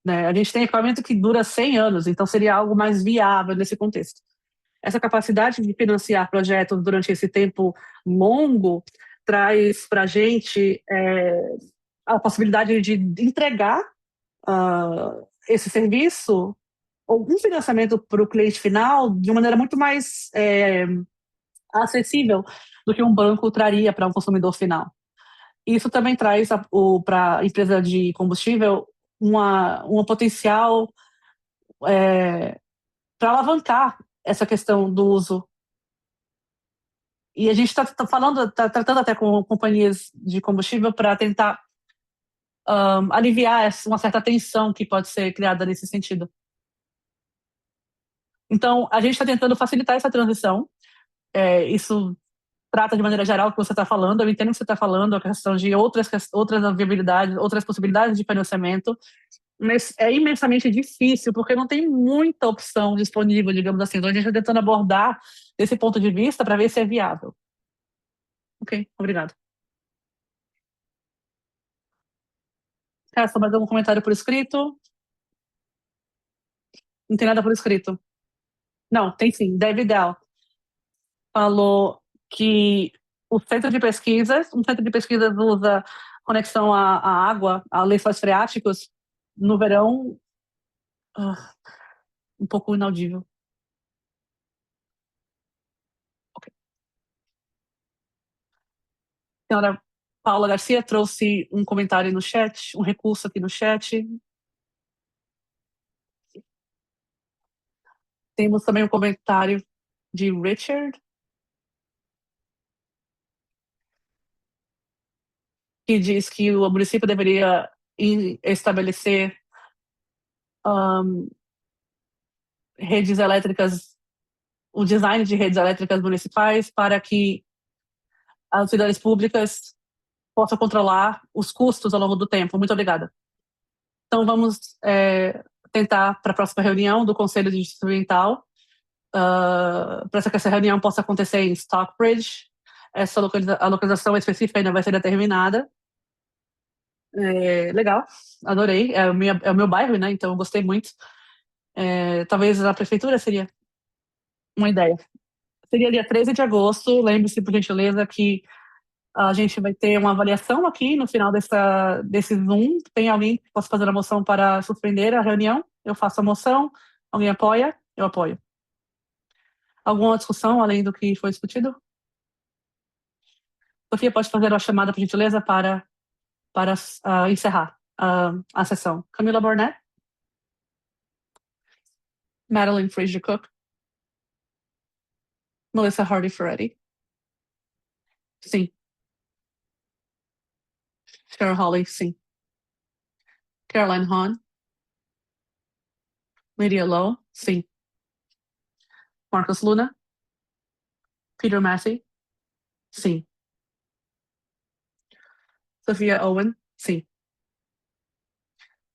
né, a gente tem equipamento que dura 100 anos, então seria algo mais viável nesse contexto. Essa capacidade de financiar projetos durante esse tempo longo traz para a gente a possibilidade de entregar esse serviço ou um financiamento para o cliente final de maneira muito mais acessível do que um banco traria para um consumidor final. Isso também traz para a empresa de combustível um potencial para alavancar essa questão do uso. E a gente está tratando até com companhias de combustível para tentar aliviar uma certa tensão que pode ser criada nesse sentido. Então, a gente está tentando facilitar essa transição. Isso trata de maneira geral o que você está falando, eu entendo o que você está falando, a questão de outras viabilidades, outras possibilidades de financiamento, mas é imensamente difícil, porque não tem muita opção disponível, digamos assim. Então, a gente está tentando abordar desse ponto de vista para ver se é viável. Ok, obrigado. Resta mais algum comentário por escrito? Não tem nada por escrito. Não, tem sim. David Dell falou que um centro de pesquisas usa conexão à água, a lençóis freáticos, no verão, um pouco inaudível. Ok. A senhora Paula Garcia trouxe um comentário no chat, um recurso aqui no chat. Temos também um comentário de Richard, que diz que o município deveria estabelecer redes elétricas, o design de redes elétricas municipais para que as autoridades públicas possam controlar os custos ao longo do tempo. Muito obrigada. Então, vamos tentar para a próxima reunião do Conselho de Distrito Ambiental, para que essa reunião possa acontecer em Stockbridge. A localização específica ainda vai ser determinada. Legal, adorei. É o meu bairro, né? Então, eu gostei muito. Talvez a prefeitura seria uma ideia. Seria dia 13 de agosto. Lembre-se, por gentileza, que a gente vai ter uma avaliação aqui no final desse Zoom. Tem alguém que possa fazer a moção para suspender a reunião? Eu faço a moção. Alguém apoia? Eu apoio. Alguma discussão além do que foi discutido? Sofia, pode fazer uma chamada, por gentileza, para encerrar a sessão. Camila Bornet. Madeline Fraser Cook. Melissa Hardy Ferretti. Sim. Cheryl Holly, sim. Caroline Hahn. Lydia Lowe, sim. Marcus Luna. Peter Massey, sim. Sophia Owen, sim.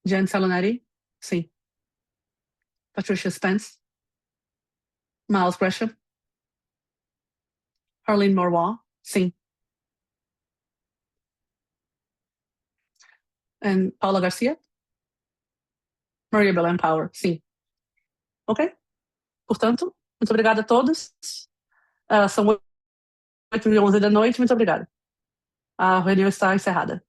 Jen Salonetti, sim. Patricia Spence. Miles Gresham. Harlene Morwall, sim. And Paula Garcia. Maria Belen Power, sim. Ok? Portanto, muito obrigada a todos. São 8h11 da noite, muito obrigada. A reunião está encerrada.